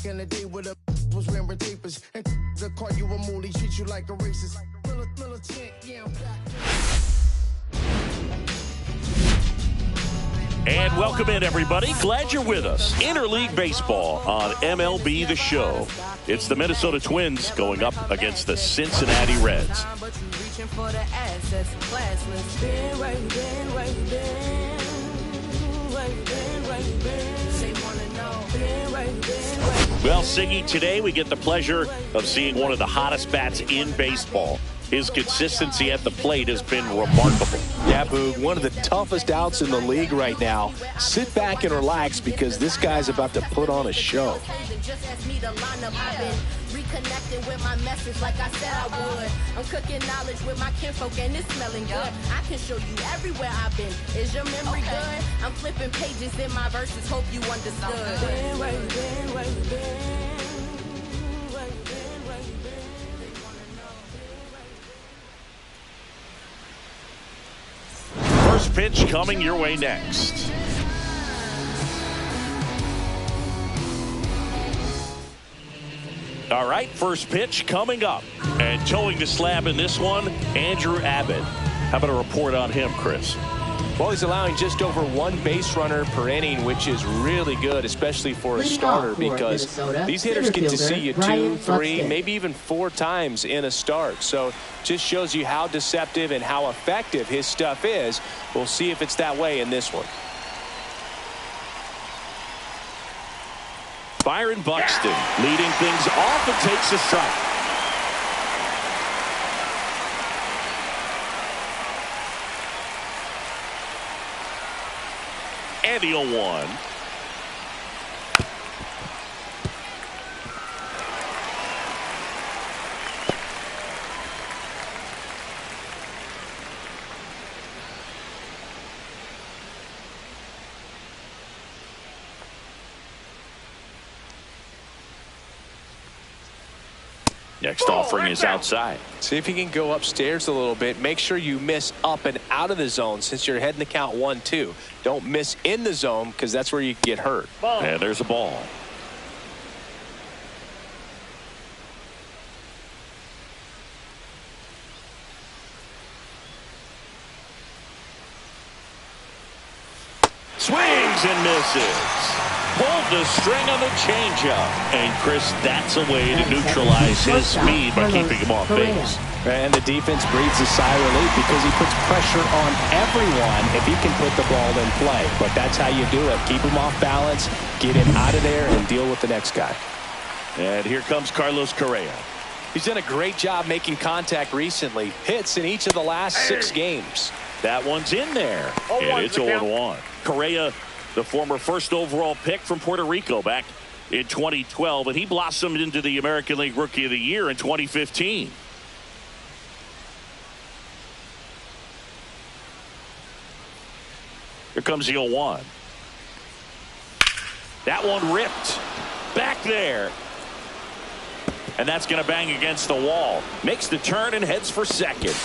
back in the day with a was wearing tapers and the call you a moolie, treat you like a racist. Militant, yeah, I'm back. And welcome in, everybody. Glad you're with us. Interleague Baseball on MLB The Show. It's the Minnesota Twins going up against the Cincinnati Reds. Well, Siggy, today we get the pleasure of seeing one of the hottest bats in baseball. His consistency at the plate has been remarkable. Yeah, Boog, one of the toughest outs in the league right now. Sit back and relax because this guy's about to put on a show. Reconnecting with my message like I said I would. I'm cooking knowledge with my kinfolk and it's smelling good. I can show you everywhere I've been. Is your memory good? I'm flipping pages in my verses. Hope you understood. First pitch coming your way next. All right, first pitch coming up. And towing the slab in this one, Andrew Abbott. How about a report on him, Chris? Well, he's allowing just over one base runner per inning, which is really good, especially for a starter, because these hitters get to see you 2, 3, maybe even 4 times in a start. So just shows you how deceptive and how effective his stuff is. We'll see if it's that way in this one. Byron Buxton leading things off and takes a strike. And the 0-1. Next offering is outside. See if you can go upstairs a little bit. Make sure you miss up and out of the zone since you're heading to count 1-2. Don't miss in the zone because that's where you get hurt. And there's a ball. Swings and misses. Pulled the string on the changeup. And Chris, that's a way to neutralize his speed by keeping him off base. And the defense breathes a sigh of relief because he puts pressure on everyone if he can put the ball in play. But that's how you do it. Keep him off balance, get him out of there, and deal with the next guy. And here comes Carlos Correa. He's done a great job making contact recently. Hits in each of the last 6 games. That one's in there. And it's 0-1. Correa, the former first overall pick from Puerto Rico back in 2012, and he blossomed into the American League Rookie of the Year in 2015. Here comes the 0-1. That one ripped back there. And that's going to bang against the wall. Makes the turn and heads for second.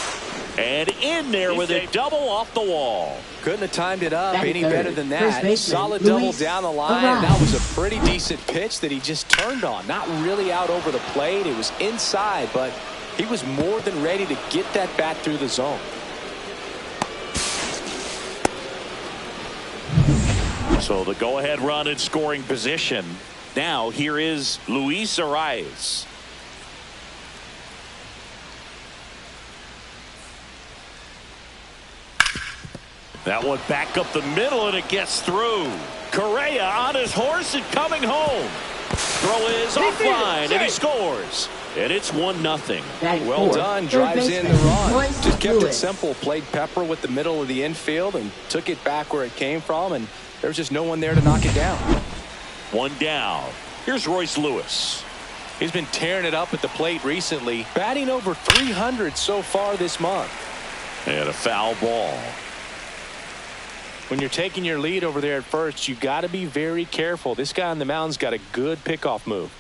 And in there with a double off the wall. Couldn't have timed it up any better than that. Solid double down the line. That was a pretty decent pitch that he just turned on. Not really out over the plate. It was inside, but he was more than ready to get that bat through the zone. So the go-ahead run in scoring position. Now here is Luis Arias. That one back up the middle, and it gets through. Correa on his horse and coming home. Throw is offline, and he scores. And it's 1-0. Well done. Drives in the run. Just kept it simple. Played pepper with the middle of the infield and took it back where it came from, and there was just no one there to knock it down. One down. Here's Royce Lewis. He's been tearing it up at the plate recently. Batting over 300 so far this month. And a foul ball. When you're taking your lead over there at first, you got to be very careful. This guy on the mound's got a good pickoff move.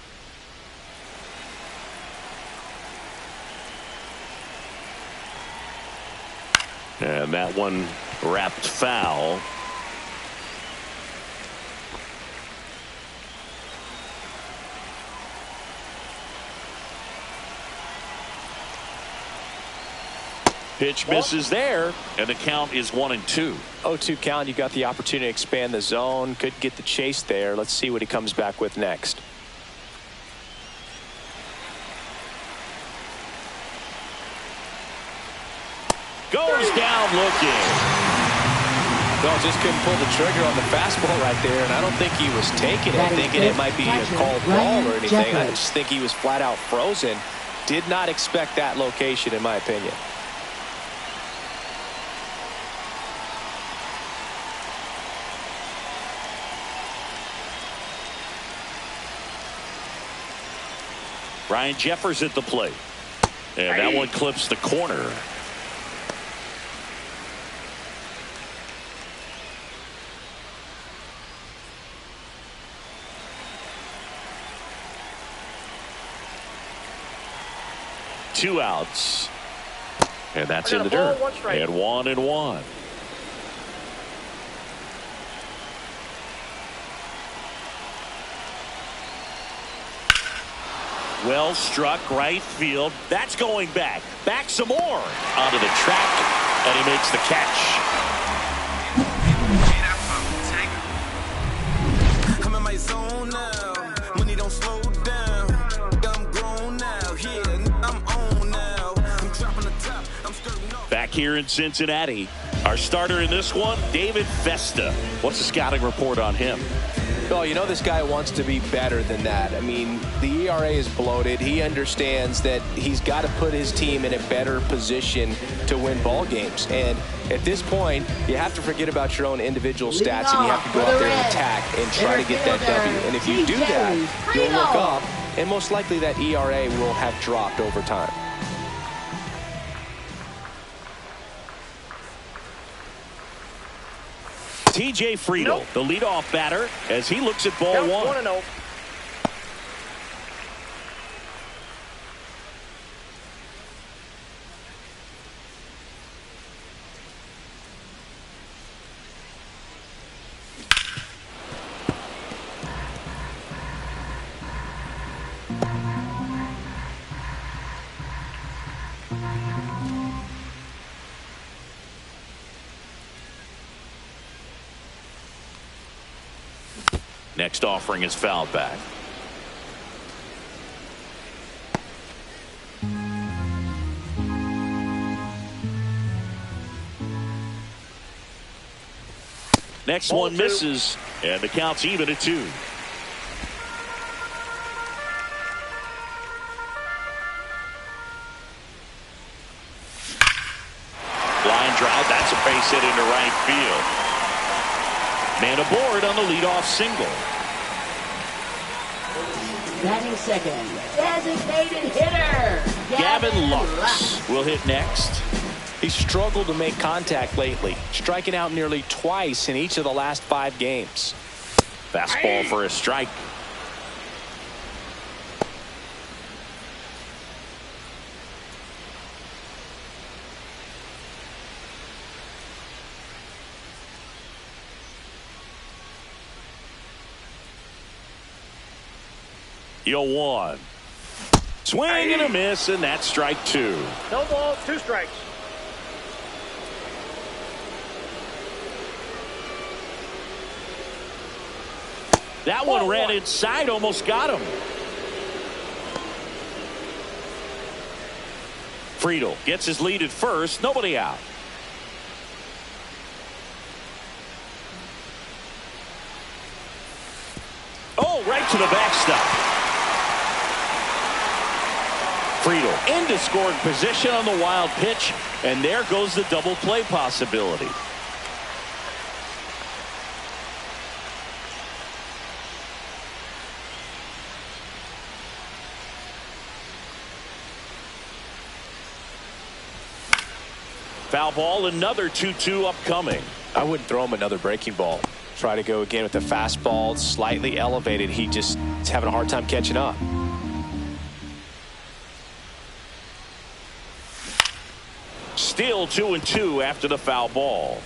And that one wrapped foul. Pitch misses there, and the count is 1-2. 0-2 count. You got the opportunity to expand the zone. Could get the chase there. Let's see what he comes back with next. Goes down looking. No, just couldn't pull the trigger on the fastball right there, and I don't think he was taking it, thinking it might be a called ball or anything. I just think he was flat out frozen. Did not expect that location, in my opinion. Ryan Jeffers at the plate. And that one clips the corner. Two outs. And that's in the dirt. And 1-1. Well struck right field. That's going back. Back some more. Onto the track. And he makes the catch. I'm in my zone now. Money don't slow down. I'm grown now. Yeah, I'm on now. I'm dropping the top. I'm skirting off. Back here in Cincinnati. Our starter in this one, David Vesta. What's the scouting report on him? Oh, you know this guy wants to be better than that. I mean, the ERA is bloated. He understands that he's got to put his team in a better position to win ball games. And at this point, you have to forget about your own individual stats, and you have to go out there and attack and try to get that W. And if you do that, you'll look up, and most likely that ERA will have dropped over time. TJ Friedel, the leadoff batter, as he looks at ball one. 1-0. Next offering is fouled back. Next one misses, and the count's even at 2. Line drive. That's a base hit into right field. Man aboard on the leadoff single. Batting second, designated hitter, Gavin Lux will hit next. He struggled to make contact lately, striking out nearly twice in each of the last 5 games. Fastball for a strike. Yo, 1. Swing and a miss, and that's strike 2. No balls, 2 strikes. That one ran inside, almost got him. Friedel gets his lead at first, nobody out. Oh, right to the backstop. Friedel into scoring position on the wild pitch, and there goes the double play possibility. Foul ball, another 2-2 upcoming. I wouldn't throw him another breaking ball. Try to go again with the fastball, slightly elevated. He just is having a hard time catching up. Still 2-2 after the foul ball.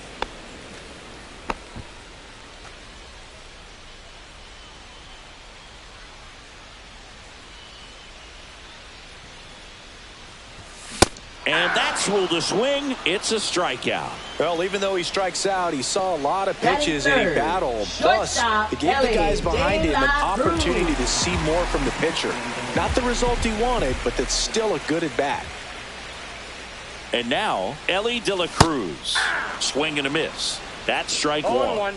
And that's ruled a swing. It's a strikeout. Well, even though he strikes out, he saw a lot of pitches and he battled. Plus, it gave the guys behind him an opportunity to see more from the pitcher. Not the result he wanted, but that's still a good at bat. And now, Ellie De La Cruz. Swing and a miss. That's strike one.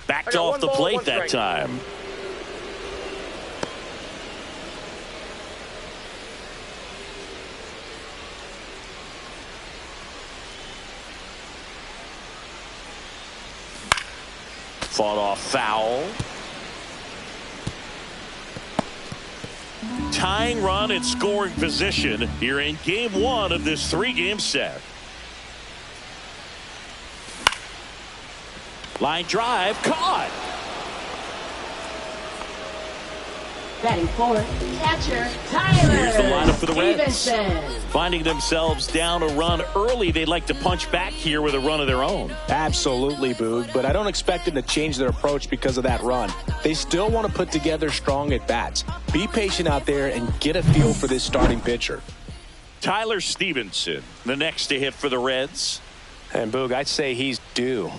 Backed off the plate that time. Fought off foul. Tying run in scoring position here in game one of this 3-game set. Line drive caught. Batting fourth, catcher Tyler. Here's the lineup for the Reds. Stevenson. Finding themselves down a run early, they'd like to punch back here with a run of their own. Absolutely, Boog, but I don't expect them to change their approach because of that run. They still want to put together strong at-bats. Be patient out there and get a feel for this starting pitcher. Tyler Stevenson, the next to hit for the Reds. And Boog, I'd say he's due.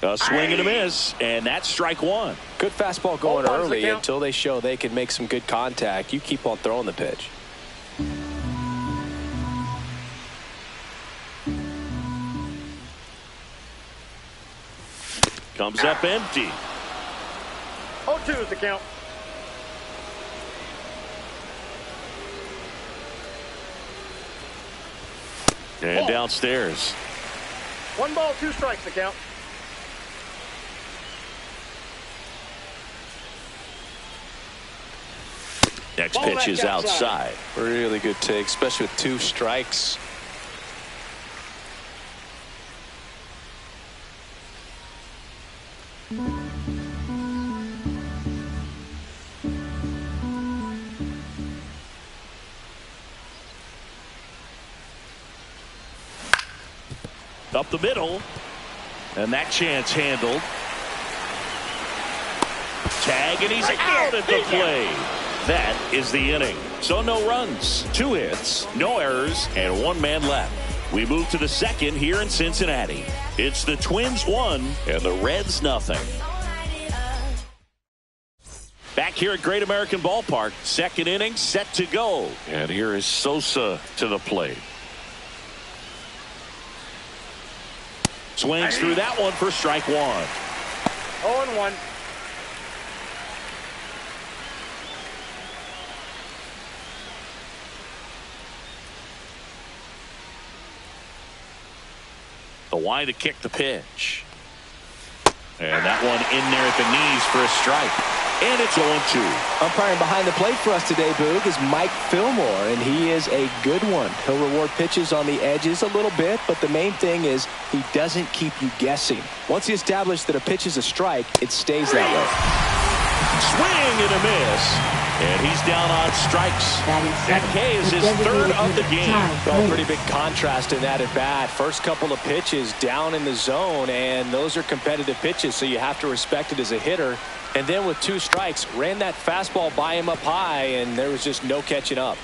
A swing and a miss, and that's strike one. Good fastball going early until they show they can make some good contact. You keep on throwing the pitch. Comes up empty. 0-2 is the count. And downstairs. 1 ball, 2 strikes the count. Next pitch is outside. Really good take, especially with 2 strikes. Up the middle. And that chance handled. Tag, and he's out at the plate. That is the inning. So no runs, 2 hits, no errors, and 1 man left. We move to the second here in Cincinnati. It's the Twins 1 and the Reds nothing. Back here at Great American Ballpark, second inning set to go. And here is Sosa to the plate. Swings through that one for strike 1. 0-1. The wide to kick the pitch. And that one in there at the knees for a strike. And it's 0-2. Umpiring behind the plate for us today, Boog, is Mike Fillmore, and he is a good one. He'll reward pitches on the edges a little bit, but the main thing is he doesn't keep you guessing. Once he established that a pitch is a strike, it stays that way. Swing and a miss. And he's down on strikes. That K is his 3rd of the game. Well, pretty big contrast in that at bat. First couple of pitches down in the zone, and those are competitive pitches, so you have to respect it as a hitter. And then with 2 strikes, ran that fastball by him up high, and there was just no catching up.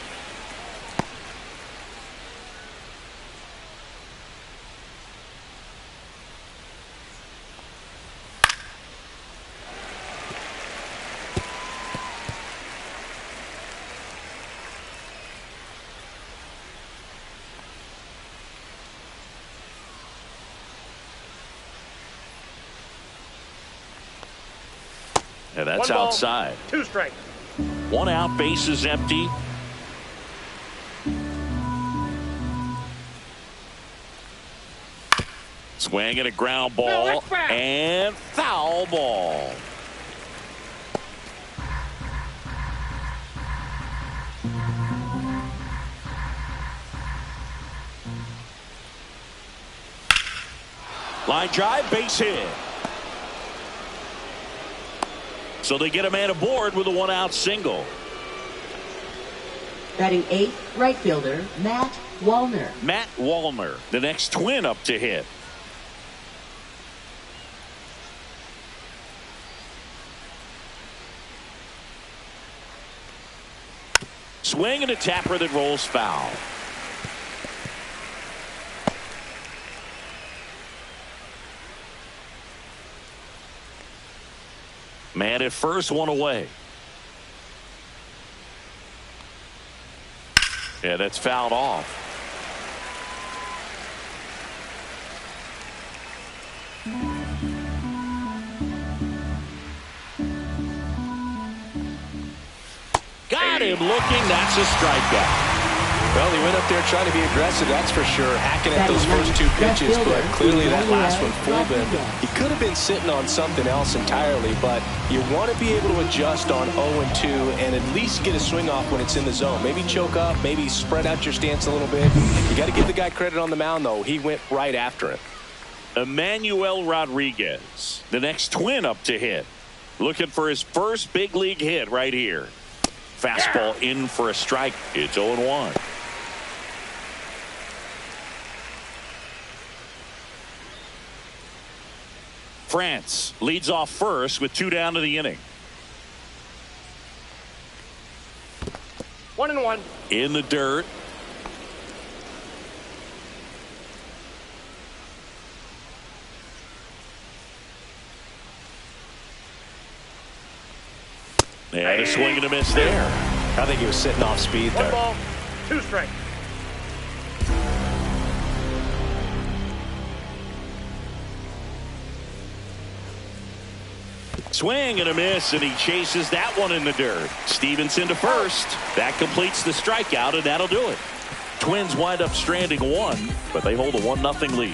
And that's 1 ball, outside. 2 strikes. 1 out, base is empty. Swing and a ground ball and foul ball. Line drive, base hit. So they get a man aboard with a one-out single. Batting 8th, right fielder, Matt Wallner. Matt Wallner, the next Twin up to hit. Swing and a tapper that rolls foul. Man at first, one away. Yeah, that's fouled off. Got him looking. That's a strikeout. Well, he went up there trying to be aggressive, that's for sure, hacking at those first two pitches, but clearly that last one fooled him. He could have been sitting on something else entirely, but you want to be able to adjust on 0-2 and at least get a swing off when it's in the zone. Maybe choke up, maybe spread out your stance a little bit. You got to give the guy credit on the mound, though. He went right after it. Emmanuel Rodriguez, the next Twin up to hit. Looking for his first big league hit right here. Fastball in for a strike. It's 0-1. France leads off first with 2 down to the inning. 1-1. In the dirt. And a swing and a miss there. I think he was sitting off speed there. 1 ball, 2 strikes. Swing and a miss, and he chases that one in the dirt. Stevenson to first. That completes the strikeout, and that'll do it. Twins wind up stranding 1, but they hold a 1-0 lead.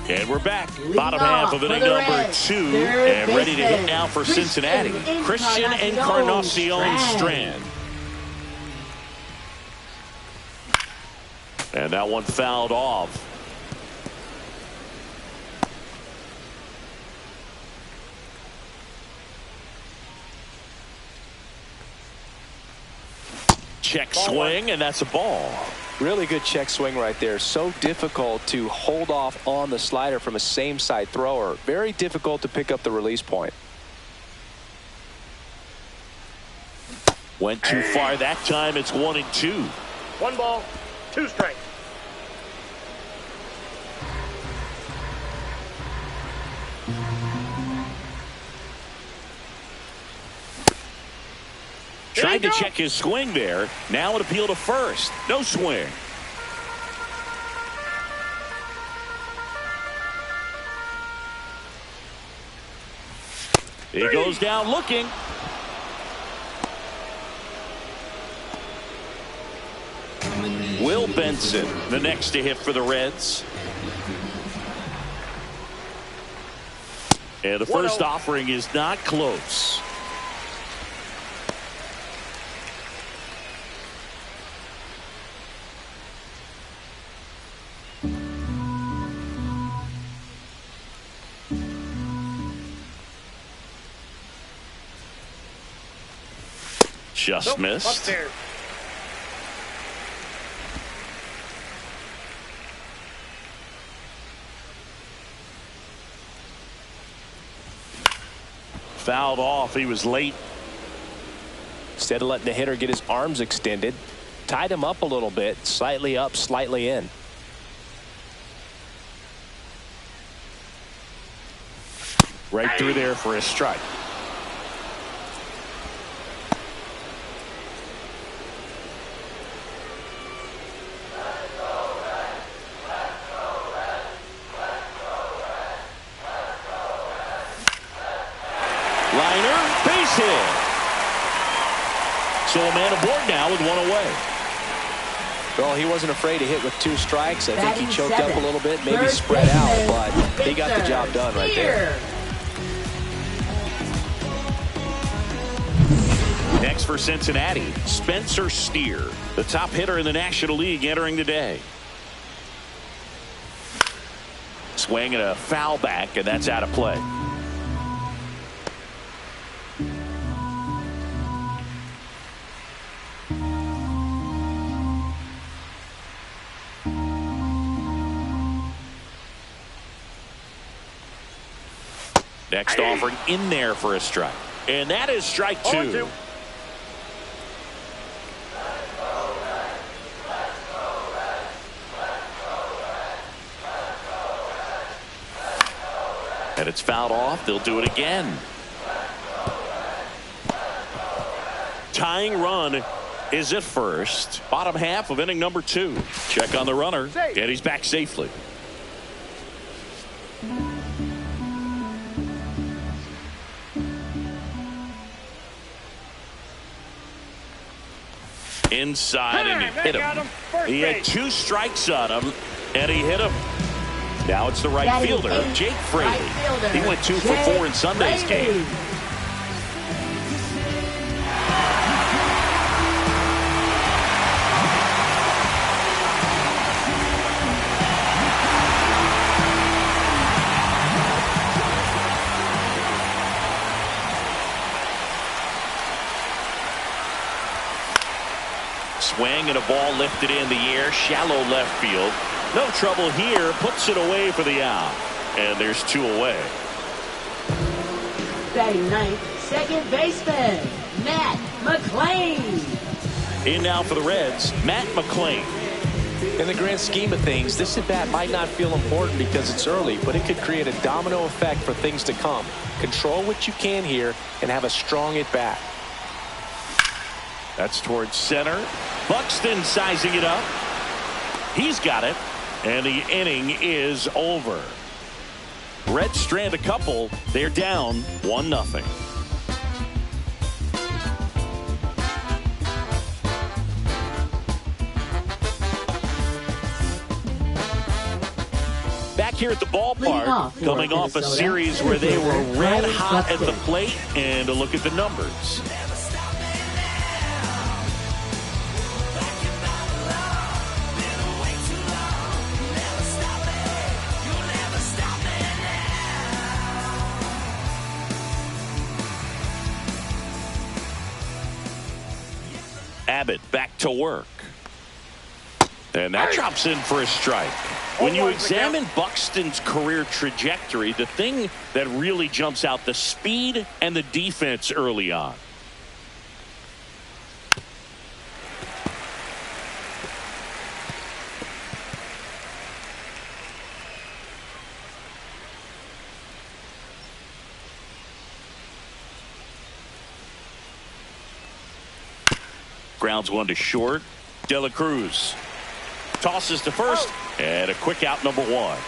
And we're back. Bottom half of inning number 2, and ready to hit now for Cincinnati. Christian Encarnacion Strand. And that one fouled off. Check swing, and that's a ball. Really good check swing right there. So difficult to hold off on the slider from a same side thrower. Very difficult to pick up the release point. Went too far that time. It's 1-2. 1 ball, 2 strikes. Tried to check his swing there. Now an appeal to first. No swing. He goes down looking. Will Benson, the next to hit for the Reds. And the first offering is not close. Just missed. Upstairs. Fouled off. He was late. Instead of letting the hitter get his arms extended, tied him up a little bit, slightly up, slightly in. Right through there for a strike. So a man aboard now with 1 away. Well, he wasn't afraid to hit with 2 strikes. I think he choked up a little bit, maybe spread out, but he got the job done right there. Next for Cincinnati, Spencer Steer, the top hitter in the National League entering the day. Swing and a foul back, and that's out of play. Next offering in there for a strike. And that is strike two. And it's fouled off. They'll do it again. Tying run is at first. Bottom half of inning number 2. Check on the runner. And he's back safely. Inside, and he hit him. He had 2 strikes on him, and he hit him. Now it's the right fielder, Jake Fraley. He went 2 for 4 in Sunday's game. Swing and a ball lifted in the air, shallow left field. No trouble here, puts it away for the out. And there's 2 away. Batting ninth, second baseman, Matt McClain. In now for the Reds, Matt McClain. In the grand scheme of things, this at-bat might not feel important because it's early, but it could create a domino effect for things to come. Control what you can here and have a strong at-bat. That's towards center. Buxton sizing it up. He's got it. And the inning is over. Reds strand a couple. They're down 1-0. Back here at the ballpark, coming off a series where they were red hot at the plate, and a look at the numbers. Abbott back to work. And that drops in for a strike. When you examine Buxton's career trajectory, the thing that really jumps out, the speed and the defense early on. Grounds 1 to short. De La Cruz tosses to first, and a quick out, number 1.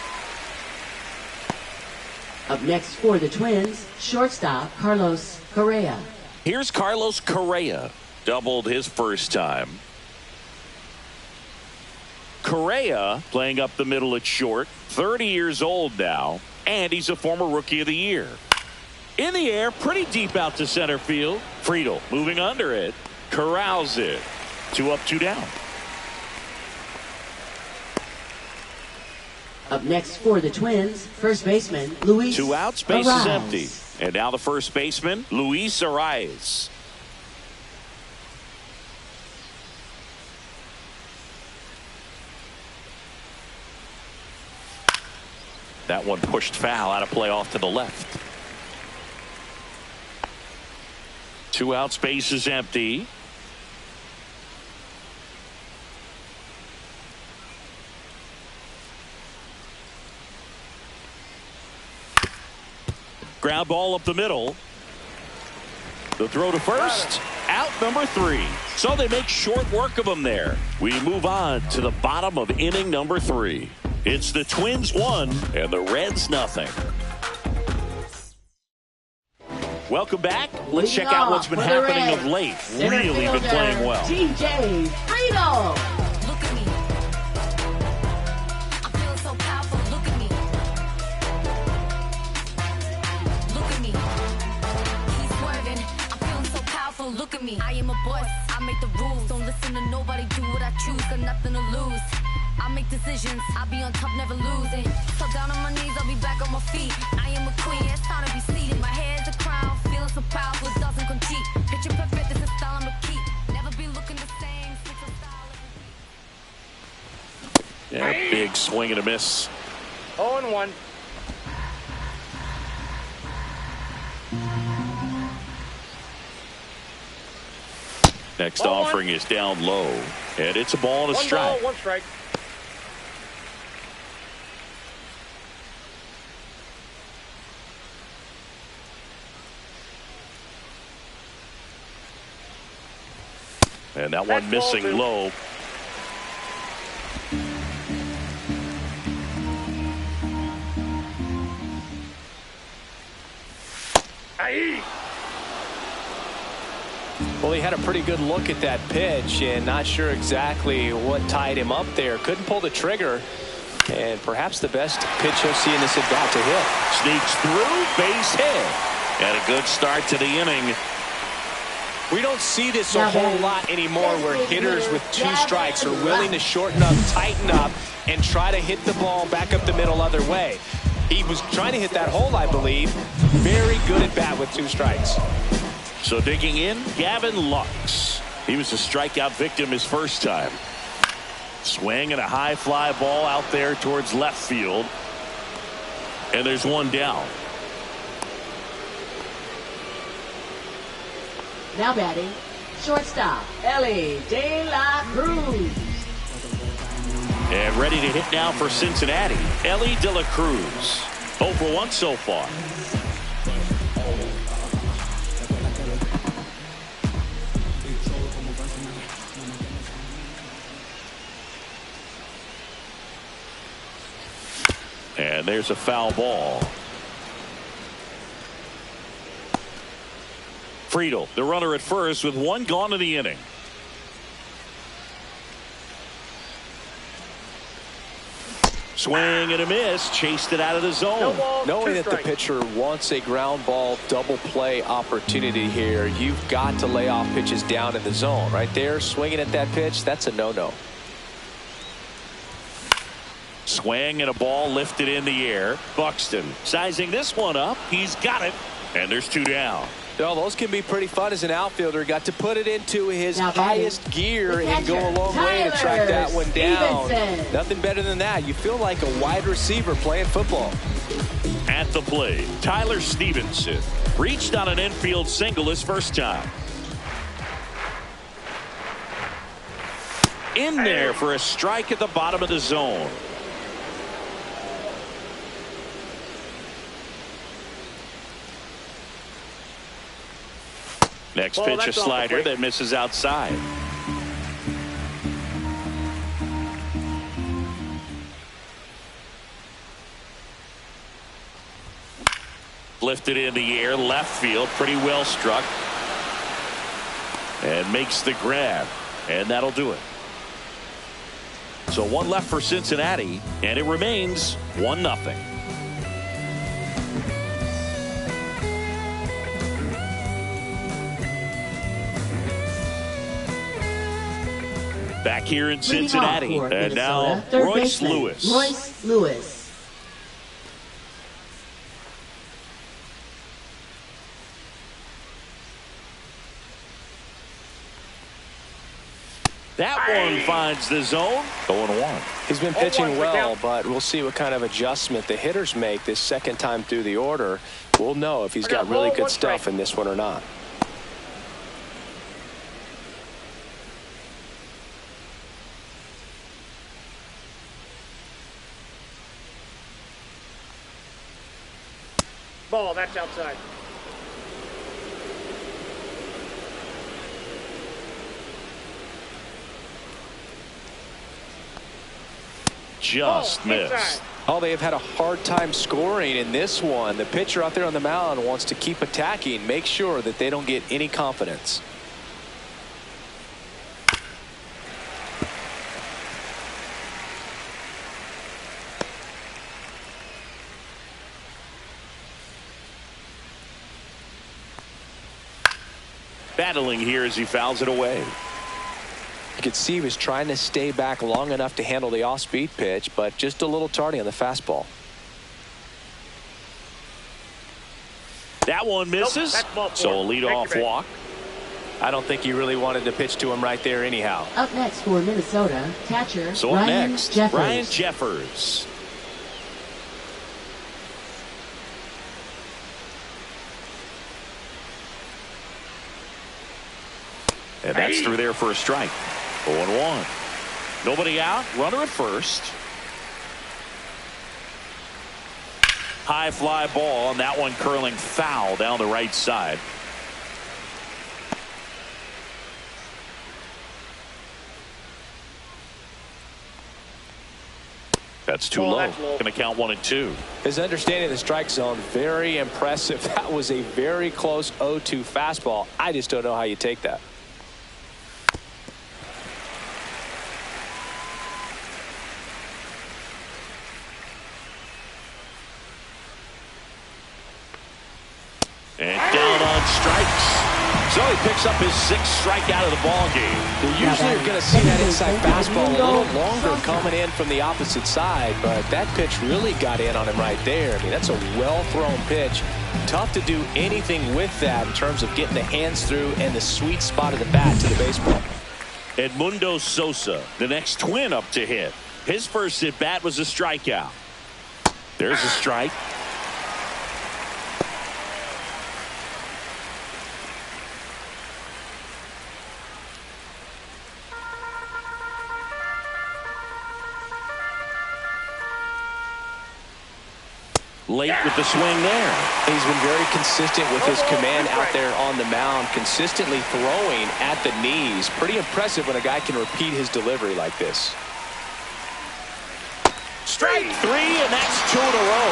Up next for the Twins, shortstop Carlos Correa. Here's Carlos Correa. Doubled his first time. Correa playing up the middle at short. 30 years old now, and he's a former Rookie of the Year. In the air, pretty deep out to center field. Friedel moving under it. Corrals it. 2 up, 2 down. Up next for the Twins, first baseman Luis 2 outs, base is empty. And now the first baseman, Luis Arias. That one pushed foul, out of play off to the left. 2 outs, base is empty. Ground ball up the middle. The throw to first. Out number 3. So they make short work of him there. We move on to the bottom of inning number 3. It's the Twins 1 and the Reds nothing. Welcome back. Let's check out what's been happening of late. Really been playing well. TJ Friedel. Look at me. I feel so powerful. Look at me. Look at me. He's swerving. I'm feeling so powerful. Look at me. me. I am a boss, I make the rules. Don't listen to nobody, do what I choose. Got nothing to lose. I make decisions, I'll be on top, never losing. So down on my knees, I'll be back on my feet. I am a queen, it's time to be seated. My head's a crown, feeling so powerful, it doesn't compete. Picture perfect, this is style I'ma keep. Never be looking the same, switch your style. Yeah, big swing and a miss. 0-1. Next offering is down low, and it's a ball and a strike. 1 ball, 1 strike. And that one missing low. Well, he had a pretty good look at that pitch and not sure exactly what tied him up there. Couldn't pull the trigger, and perhaps the best pitch he'll see in this at bat to hit. Sneaks through, base hit. And a good start to the inning. We don't see this a whole lot anymore where hitters with 2 strikes are willing to shorten up, tighten up, and try to hit the ball back up the middle other way. He was trying to hit that hole, I believe. Very good at bat with 2 strikes. So digging in, Gavin Lux. He was a strikeout victim his first time. Swing and a high fly ball out there towards left field. And there's one down. Now batting, shortstop, Ellie De La Cruz. And ready to hit now for Cincinnati, Ellie De La Cruz. 0 for 1 so far. And there's a foul ball. Friedel, the runner at first with 1 gone in the inning. Swing and a miss, chased it out of the zone. No ball, Knowing 2 that the strikes. pitcher wants a ground ball double play opportunity here, you've got to lay off pitches down in the zone. Right there, swinging at that pitch, that's a no-no. Swing and a ball lifted in the air. Buxton sizing this one up. He's got it. And there's 2 down. Well, those can be pretty fun as an outfielder. Got to put it into his Now highest gear and go a long way to track that one down. Nothing better than that. You feel like a wide receiver playing football. At the plate, Tyler Stevenson reached on an infield single his first time. In there for a strike at the bottom of the zone. Next Ball, pitch, a that's off the slider plate. that misses outside. Lifted in the air, left field, pretty well struck. And makes the grab. And that'll do it. So 1 left for Cincinnati, and it remains 1-0. Back here in Cincinnati, and now Royce Lewis. Royce Lewis. That one finds the zone. 0-1. He's been pitching well, but we'll see what kind of adjustment the hitters make this second time through the order. We'll know if he's got really good stuff in this one or not. Ball, that's outside. Just missed. Oh, they have had a hard time scoring in this one. The pitcher out there on the mound wants to keep attacking, make sure that they don't get any confidence. battling here as he fouls it away. You could see he was trying to stay back long enough to handle the off-speed pitch, but just a little tardy on the fastball. That one misses, so a leadoff walk. I don't think he really wanted to pitch to him right there anyhow. Up next for Minnesota, catcher So up Ryan next, Jeffers. Ryan Jeffers. And that's through there for a strike. 0-1. Nobody out. Runner at first. High fly ball, and that one curling foul down the right side. That's too low. Going to count 1-2. His understanding of the strike zone, very impressive. That was a very close 0-2 fastball. I just don't know how you take that. And down on strikes. So he picks up his 6th strikeout of the ball game. You usually are going to see that inside fastball a little longer coming in from the opposite side, but that pitch really got in on him right there. I mean, that's a well-thrown pitch. Tough to do anything with that in terms of getting the hands through and the sweet spot of the bat to the baseball. Edmundo Sosa, the next Twin up to hit. His first at bat was a strikeout. There's a strike. Late with the swing there. He's been very consistent with his command out there on the mound, consistently throwing at the knees. Pretty impressive when a guy can repeat his delivery like this. Strike 3, and that's 2 in a row.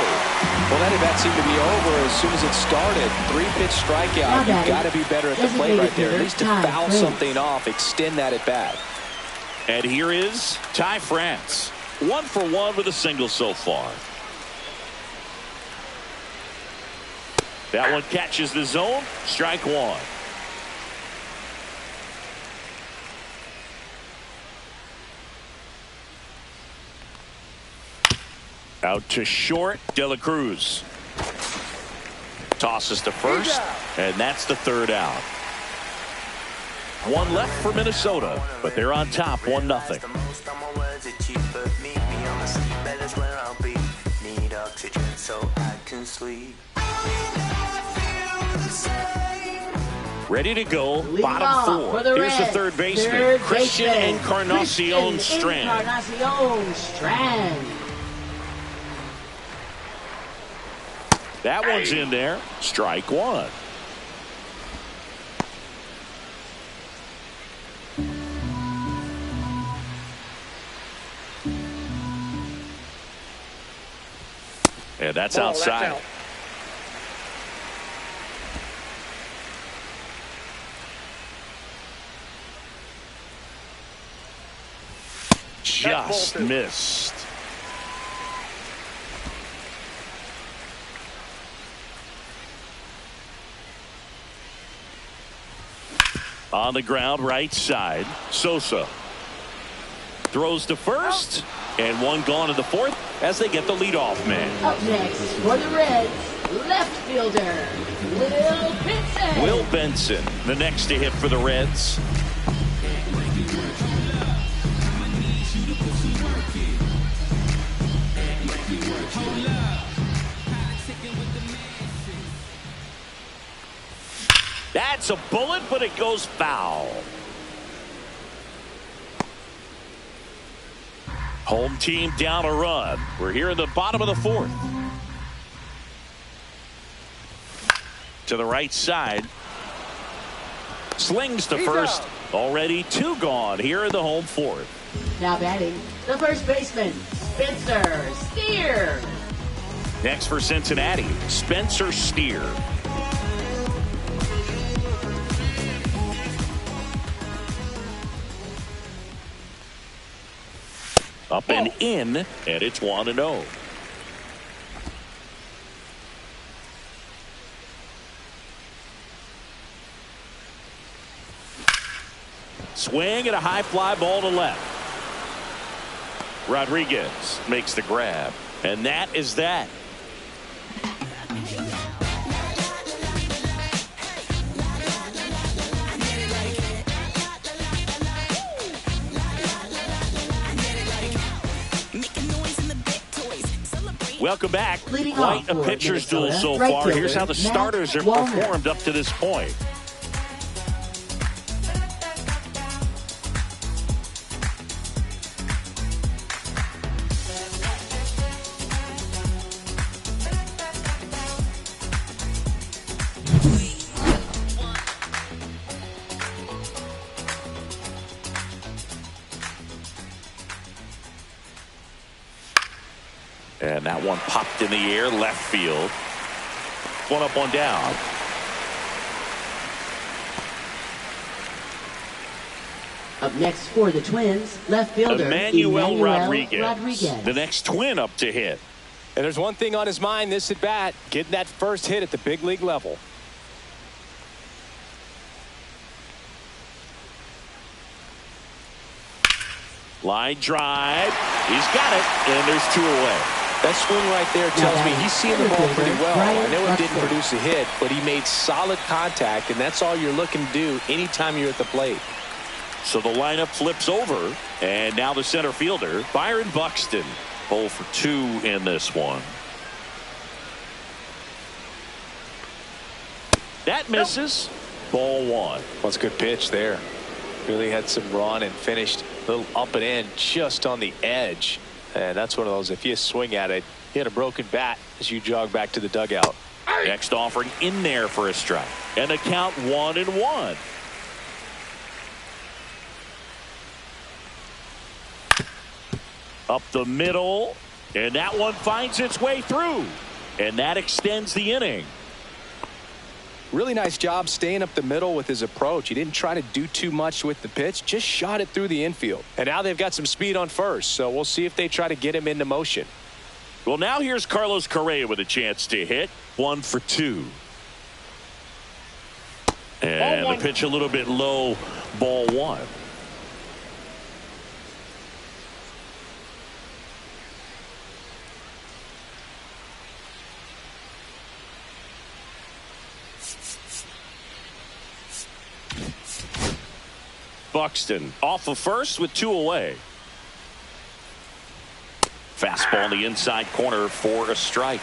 Well, that at bat seemed to be over as soon as it started. 3-pitch strikeout. You've got to be better at the plate right there. At least to foul something off, extend that at bat. And here is Ty France. 1 for 1 with a single so far. That one catches the zone. Strike 1. Out to short. De La Cruz tosses to first, and that's the 3rd out. 1 left for Minnesota, but they're on top 1-0. Ready to go. Bottom 4. Here's the third baseman, Christian Encarnacion Strand. That one's in there. Strike 1. And that's outside. That's out. Just missed. On the ground, right side. Sosa throws to first, and 1 gone to the 4th as they get the leadoff man. Up next for the Reds, left fielder Will Benson. Will Benson, the next to hit for the Reds. That's a bullet, but it goes foul. Home team down a run. We're here in the bottom of the 4th. To the right side. Slings to first. Already 2 gone here in the home 4th. Now batting, the first baseman, Spencer Steer. Next for Cincinnati, Spencer Steer. Up and in, and it's 1-0. Swing and a high fly ball to left. Rodriguez makes the grab. And that is that. Welcome back. Quite a pitcher's duel so far. Here's how the starters have performed up to this point. And that one popped in the air, left field. One up, one down. Up next for the Twins, left fielder Emmanuel Rodriguez. The next Twin up to hit. And there's one thing on his mind this at bat, getting that first hit at the big league level. Line drive. He's got it, and there's 2 away. That swing right there tells me he's seeing the ball pretty well. I know it didn't produce a hit, but he made solid contact, and that's all you're looking to do anytime you're at the plate. So the lineup flips over, and now the center fielder, Byron Buxton, 0 for 2 in this one. That misses. Ball 1. Well, it's a good pitch there. Really had some run and finished a little up and in just on the edge. And that's one of those, if you swing at it, you hit a broken bat as you jog back to the dugout. Next offering in there for a strike. And the count 1-1. Up the middle. And that one finds its way through. And that extends the inning. Really nice job staying up the middle with his approach. He didn't try to do too much with the pitch, just shot it through the infield. And now they've got some speed on first, so we'll see if they try to get him into motion. Well, now here's Carlos Correa with a chance to hit. 1 for 2. And the pitch a little bit low. Ball 1. Buxton off of first with 2 away. Fastball in the inside corner for a strike.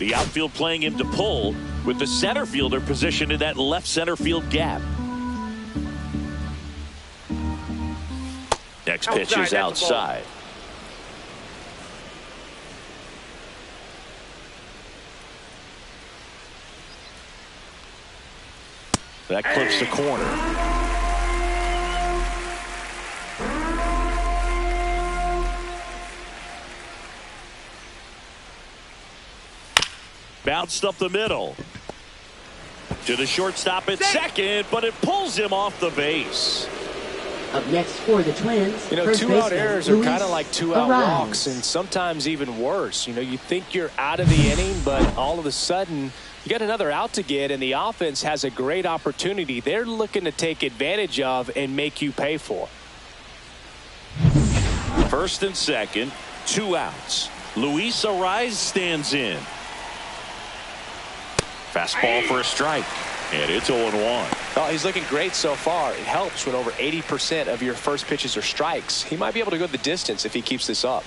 The outfield playing him to pull with the center fielder positioned in that left center field gap. Next pitch is outside. That clips the corner. Bounced up the middle. To the shortstop at second, but it pulls him off the base. Up next for the Twins, you know, 2-out errors are kind of like 2-out walks, and sometimes even worse. You know, you think you're out of the inning, but all of a sudden you got another out to get, and the offense has a great opportunity they're looking to take advantage of and make you pay for. First and second, 2 outs. Luis Arraez stands in. Fastball for a strike, and it's 0-1. Oh, he's looking great so far. It helps when over 80% of your first pitches are strikes. He might be able to go the distance if he keeps this up.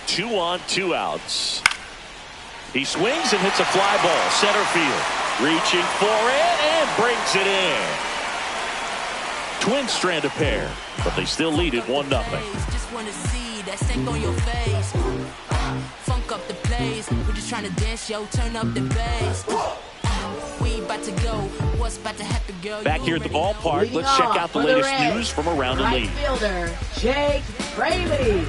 2 on, 2 outs. He swings and hits a fly ball, center field. Reaching for it and brings it in. Twins strand a pair, but they still lead it 1-0. Just want to see that stank on your face. Funk up the place. We're just trying to dance, yo. Turn up the bass. We about to go. What's about to happen, girl? Back here at the ballpark, let's check out the latest news from around the league. Right fielder Jake Fraley.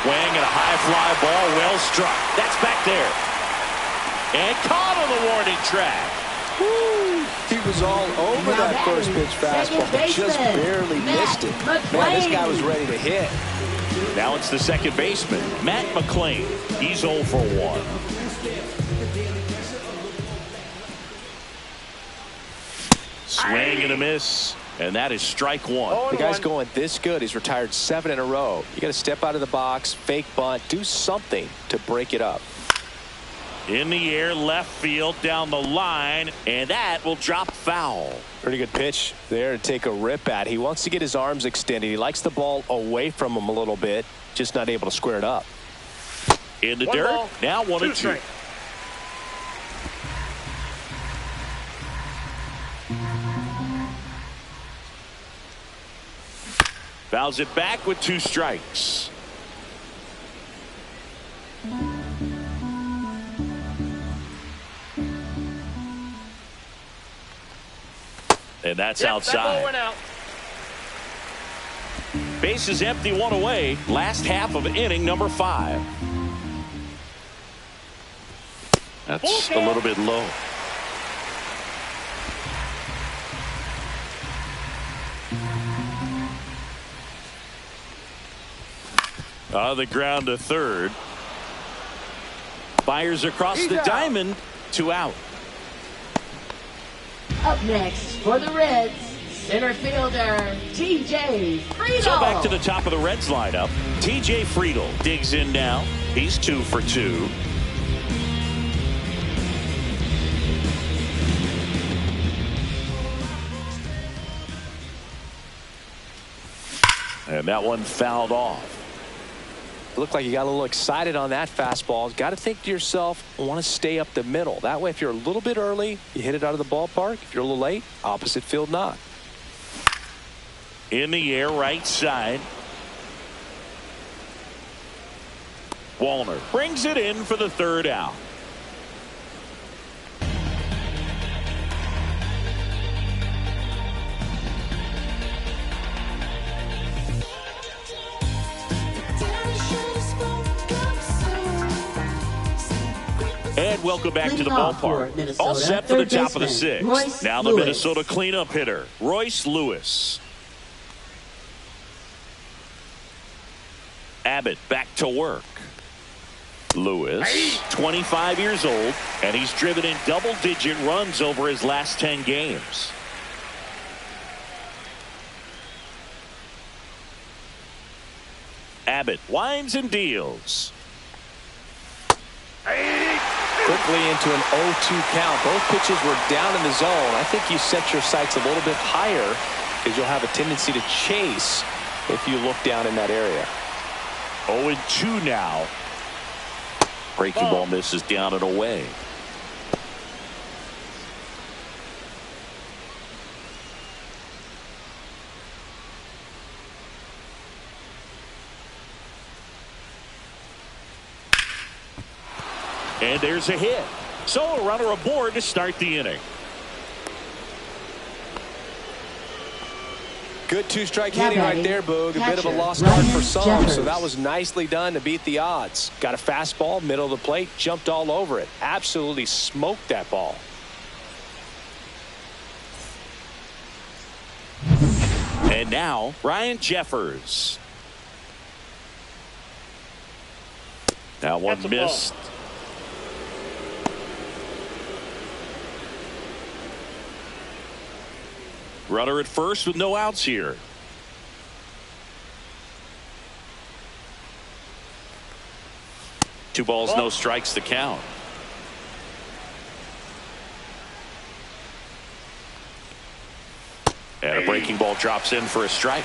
swing and a high fly ball, well struck. That's back there. And caught on the warning track. Woo. He was all over that first pitch fastball. Just barely missed it. Man, this guy was ready to hit. Now it's the second baseman, Matt McClain. He's 0 for 1. Swing and a miss, and that is strike one. The guy's going this good. He's retired 7 in a row. You got to step out of the box, fake bunt, do something to break it up. In the air, left field, down the line, and that will drop foul. Pretty good pitch there to take a rip at. He wants to get his arms extended. He likes the ball away from him a little bit, just not able to square it up. In the dirt, ball, now 1-2. Fouls it back with 2 strikes. And that's outside. Out. Base is empty, 1 away. Last half of inning number 5. That's a little bit low. On the ground to third. Fires across the diamond, 2 out. Up next for the Reds, center fielder T.J. Friedel. So back to the top of the Reds lineup. T.J. Friedel digs in now. He's 2 for 2. And that one fouled off. Looked like you got a little excited on that fastball. Got to think to yourself, want to stay up the middle. That way, if you're a little bit early, you hit it out of the ballpark. If you're a little late, opposite field knock. In the air, right side. Wallner brings it in for the 3rd out. And welcome back to the ballpark. All set for the top of the 6th. Now the Minnesota cleanup hitter, Royce Lewis. Abbott back to work. Lewis, 25 years old, and he's driven in double-digit runs over his last 10 games. Abbott winds and deals. Quickly into an 0-2 count. Both pitches were down in the zone. I think you set your sights a little bit higher because you'll have a tendency to chase if you look down in that area. 0-2 now. Breaking ball misses down and away. And there's a hit. So a runner aboard to start the inning. Good 2-strike hitting right there, Boog. A bit of a lost start for some, so that was nicely done to beat the odds. Got a fastball, middle of the plate, jumped all over it. Absolutely smoked that ball. And now, Ryan Jeffers. That one missed. Runner at first with no outs here. Two balls, no strikes to count. And a breaking ball drops in for a strike.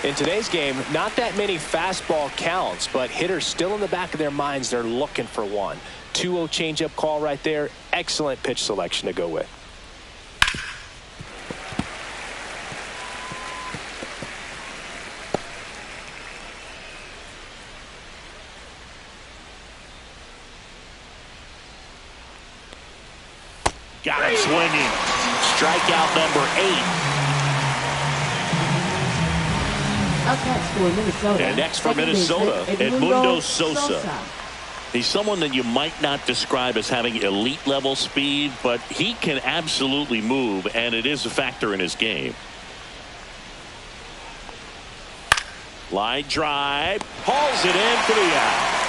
In today's game, not that many fastball counts, but hitters still in the back of their minds, they're looking for one. 2-0 changeup call right there. Excellent pitch selection to go with. Got him swinging. Strikeout number 8. Up next for Minnesota. And next for Minnesota, Edmundo Sosa. He's someone that you might not describe as having elite level speed, but he can absolutely move, and it is a factor in his game. Line drive, hauls it in for the out.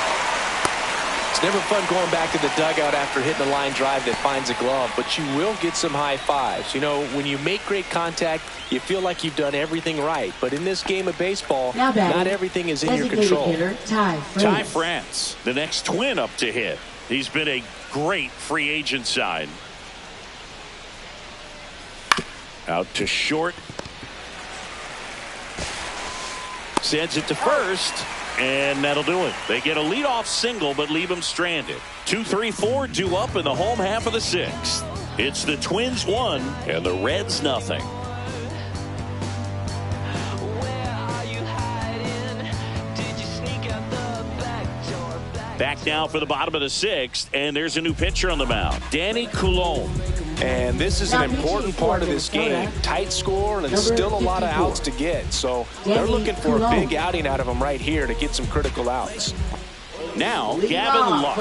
It's never fun going back to the dugout after hitting a line drive that finds a glove, but you will get some high fives. You know, when you make great contact, you feel like you've done everything right. But in this game of baseball, not everything is in your control. Hitter, Ty France, the next Twin up to hit. He's been a great free agent sign. Out to short. Sends it to first, and that'll do it. They get a leadoff single, but leave him stranded. 2-3-4 due up in the home half of the sixth. It's the Twins 1 and the Reds nothing. Back now for the bottom of the sixth, and there's a new pitcher on the mound, Danny Coulombe. And this is an important part of this game. Tight score, and still a lot of outs to get. So they're looking for a big outing out of him right here to get some critical outs. Now, Gavin Lux.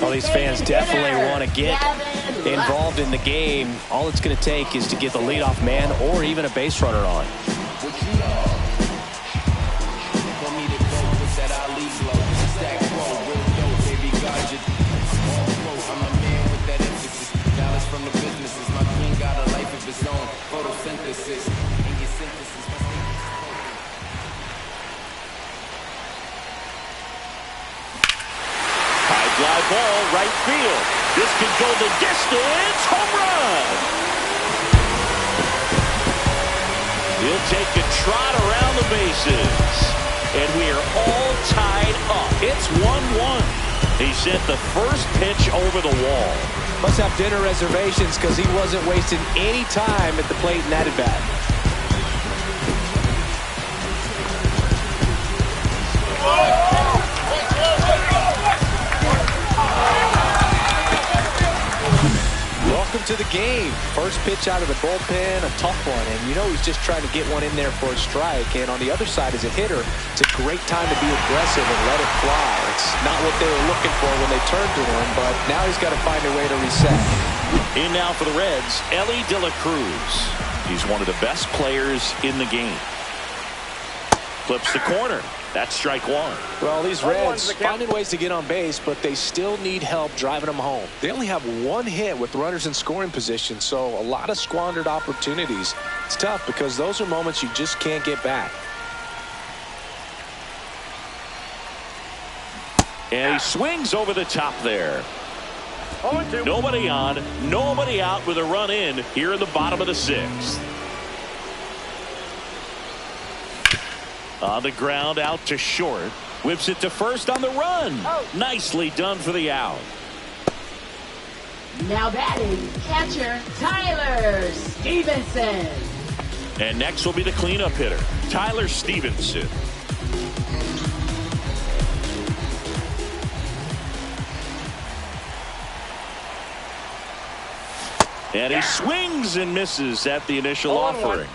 Well, these fans definitely want to get involved in the game. All it's going to take is to get the leadoff man or even a base runner on. From the businesses, my queen got a life of its own. Photosynthesis in your synthesis. High fly ball, right field. This could go the distance. Home run. He'll take a trot around the bases. And we are all tied up. It's 1-1. He sent the first pitch over the wall. Must have dinner reservations because he wasn't wasting any time at the plate in that at-bat. Welcome to the game. First pitch out of the bullpen, a tough one. And you know he's just trying to get one in there for a strike. And on the other side, as a hitter, it's a great time to be aggressive and let it fly. It's not what they were looking for when they turned to him, but now he's got to find a way to reset. In now for the Reds, Ellie De La Cruz. He's one of the best players in the game. Flips the corner. That's strike one. Well, these Reds finding ways to get on base, but they still need help driving them home. They only have one hit with runners in scoring position, so a lot of squandered opportunities. It's tough because those are moments you just can't get back. And he swings over the top there. Nobody on, nobody out with a run in here in the bottom of the sixth. On the ground, out to short. Whips it to first on the run. Nicely done for the out. Now batting, catcher Tyler Stevenson. And next will be the cleanup hitter, Tyler Stevenson. And he swings and misses at the initial offering.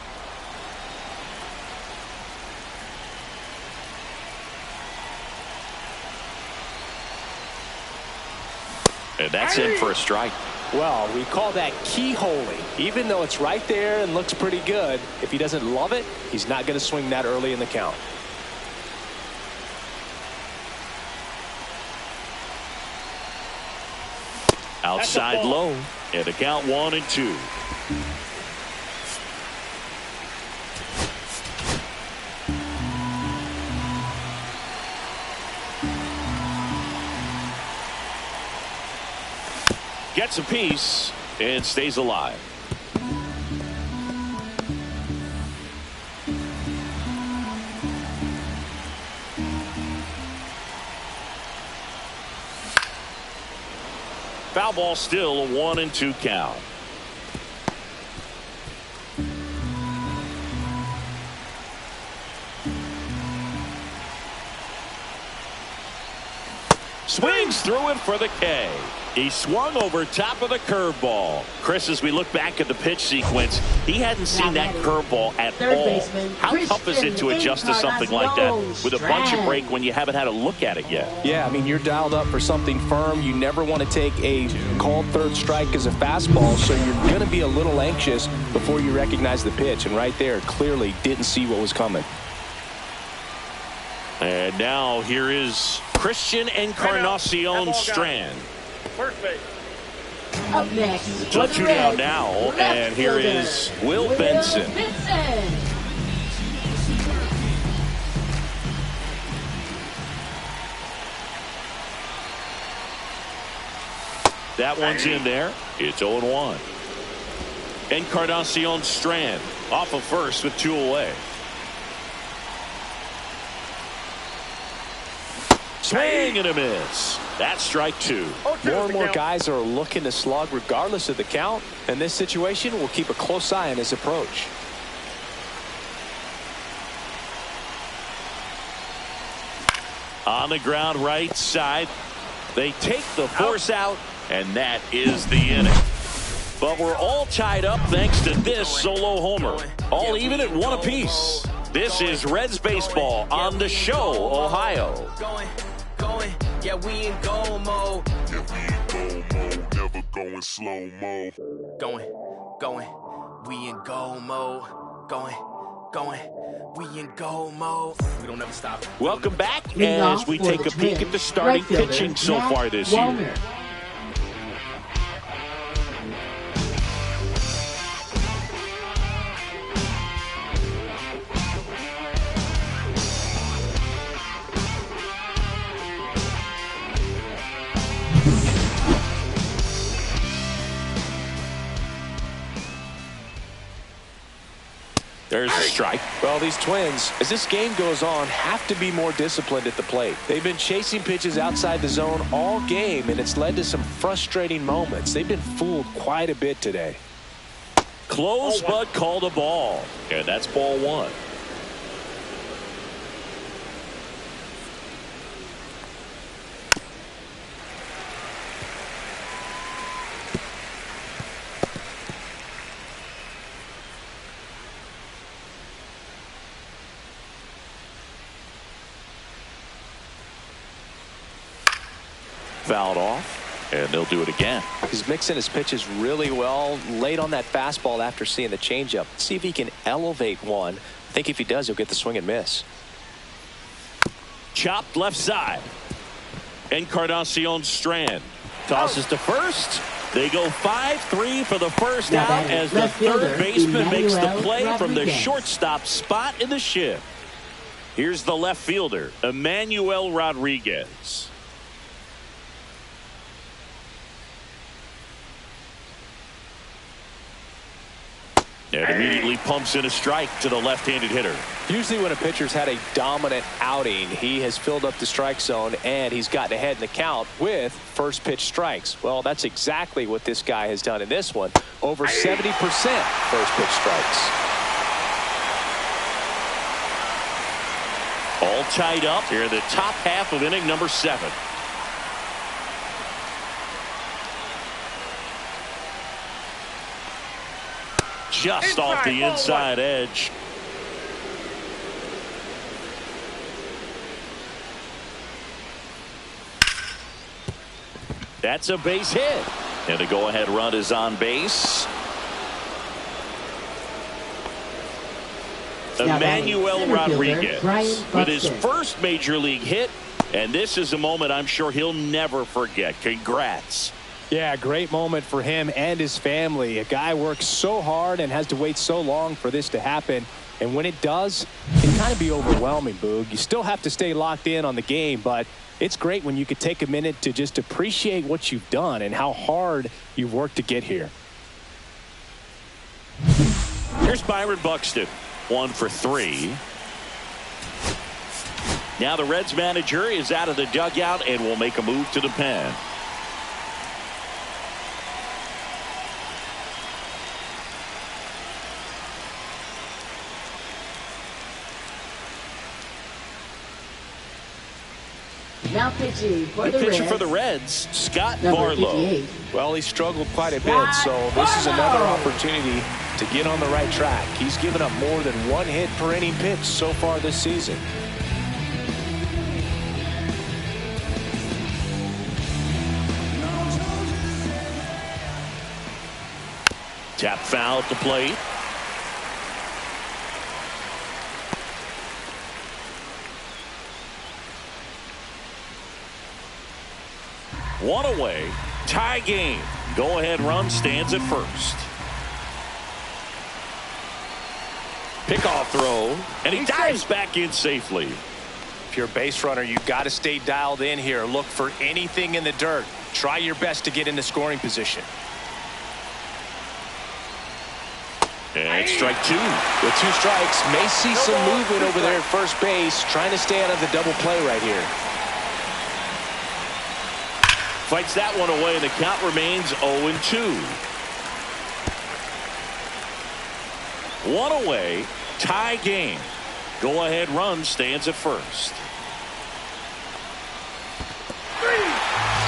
And that's in for a strike. Well, we call that keyholing. Even though it's right there and looks pretty good, if he doesn't love it, he's not going to swing that early in the count. Outside low, and the count 1-2. Gets a piece and stays alive. Foul ball, still a 1-2 count. Swings through it for the K. He swung over top of the curveball. Chris, as we look back at the pitch sequence, he hadn't seen that curveball at all. How tough is it to adjust to something like that with a bunch of break when you haven't had a look at it yet? Yeah, I mean, you're dialed up for something firm. You never want to take a called third strike as a fastball, so you're going to be a little anxious before you recognize the pitch. And right there, clearly didn't see what was coming. And now here is Christian Encarnacion Strand. First base. Up next, 2-2 down now, and here is Will Benson. That one's in there. It's 0-1. Encarnacion Strand off of first with 2 away. Swing and a miss. That's strike 2. More and more guys are looking to slug regardless of the count. In this situation, we'll keep a close eye on his approach. On the ground right side. They take the force out, and that is the inning. But we're all tied up thanks to this solo homer. All even at 1 apiece. This is Reds baseball on the show, Ohio. Going, yeah, we in go mode. Never going slow mo. Going, we in go mode. Going, we in go mode. We don't ever stop. Welcome back as we take a peek at the starting pitching so far this year. There's a strike. Well, these Twins, as this game goes on, have to be more disciplined at the plate. They've been chasing pitches outside the zone all game, and it's led to some frustrating moments. They've been fooled quite a bit today. Close, but called a ball. And that's ball 1. Fouled off, and they'll do it again. He's mixing his pitches really well, late on that fastball after seeing the changeup. See if he can elevate one. I think if he does, he'll get the swing and miss. Chopped left side. Encarnacion Strand tosses to first. They go 5-3 for the first out as the third baseman makes the play from the shortstop spot in the shift. Here's the left fielder, Emmanuel Rodriguez. And immediately pumps in a strike to the left-handed hitter. Usually when a pitcher's had a dominant outing, he has filled up the strike zone and he's gotten ahead in the count with first pitch strikes. Well, that's exactly what this guy has done in this one. Over 70% first pitch strikes. All tied up here in the top half of inning number 7. Just off the inside edge. That's a base hit. And the go-ahead run is on base. Emmanuel Rodriguez with his first major league hit. And this is a moment I'm sure he'll never forget. Congrats. Yeah, great moment for him and his family. A guy works so hard and has to wait so long for this to happen. And when it does, it can kind of be overwhelming, Boog. You still have to stay locked in on the game, but it's great when you could take a minute to just appreciate what you've done and how hard you've worked to get here. Here's Byron Buxton, 1 for 3. Now the Reds manager is out of the dugout and will make a move to the pen. Now pitching for the pitcher Reds. for the Reds, Scott Number Barlow. 58. Well, he struggled quite a bit, so this is another opportunity to get on the right track. He's given up more than one hit per inning pitch so far this season. Tap foul at the plate. One away, tie game. Go ahead run stands at first. Pickoff throw, and he dives back in safely. If you're a base runner, you've got to stay dialed in here. Look for anything in the dirt. Try your best to get into scoring position. And strike two. With 2 strikes, may see some movement over there at first base, trying to stay out of the double play right here. Fights that one away, and the count remains 0-2. One away, tie game. Go ahead run stands at first.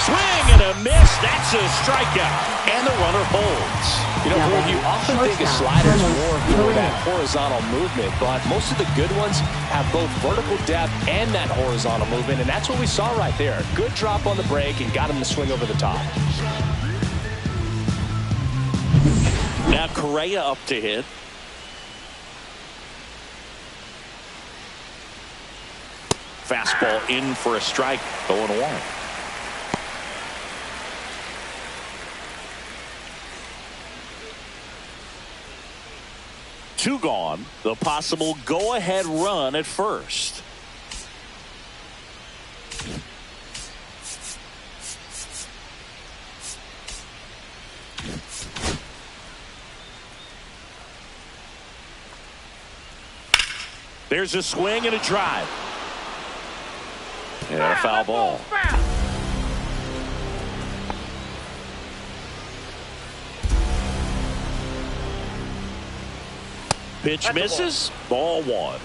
Swing and a miss. That's a strikeout. And the runner holds. You know, Boyd, you often think a slider is more for that horizontal movement, but most of the good ones have both vertical depth and that horizontal movement, and that's what we saw right there. Good drop on the break and got him to swing over the top. Now Correa up to hit. Fastball in for a strike. 0-1. Two gone. The possible go-ahead run at first. There's a swing and a drive. And a foul ball. Pitch misses. Ball 1.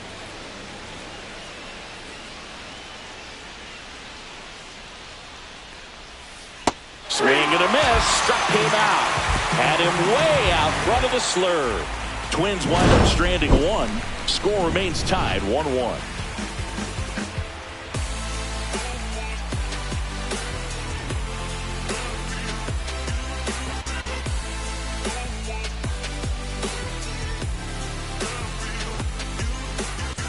Swing and a miss. Struck him out. Had him way out front of the slurve. Twins wind up stranding 1. Score remains tied 1-1.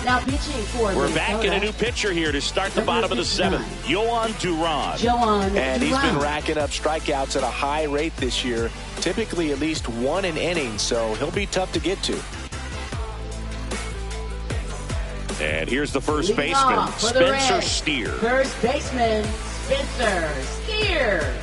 Now pitching for We're back in a new pitcher here to start the bottom of the 7th. Yohan Duran. And he's been racking up strikeouts at a high rate this year, typically at least 1 an inning, so he'll be tough to get to. And here's the first baseman, Spencer Steer. First baseman, Spencer Steer.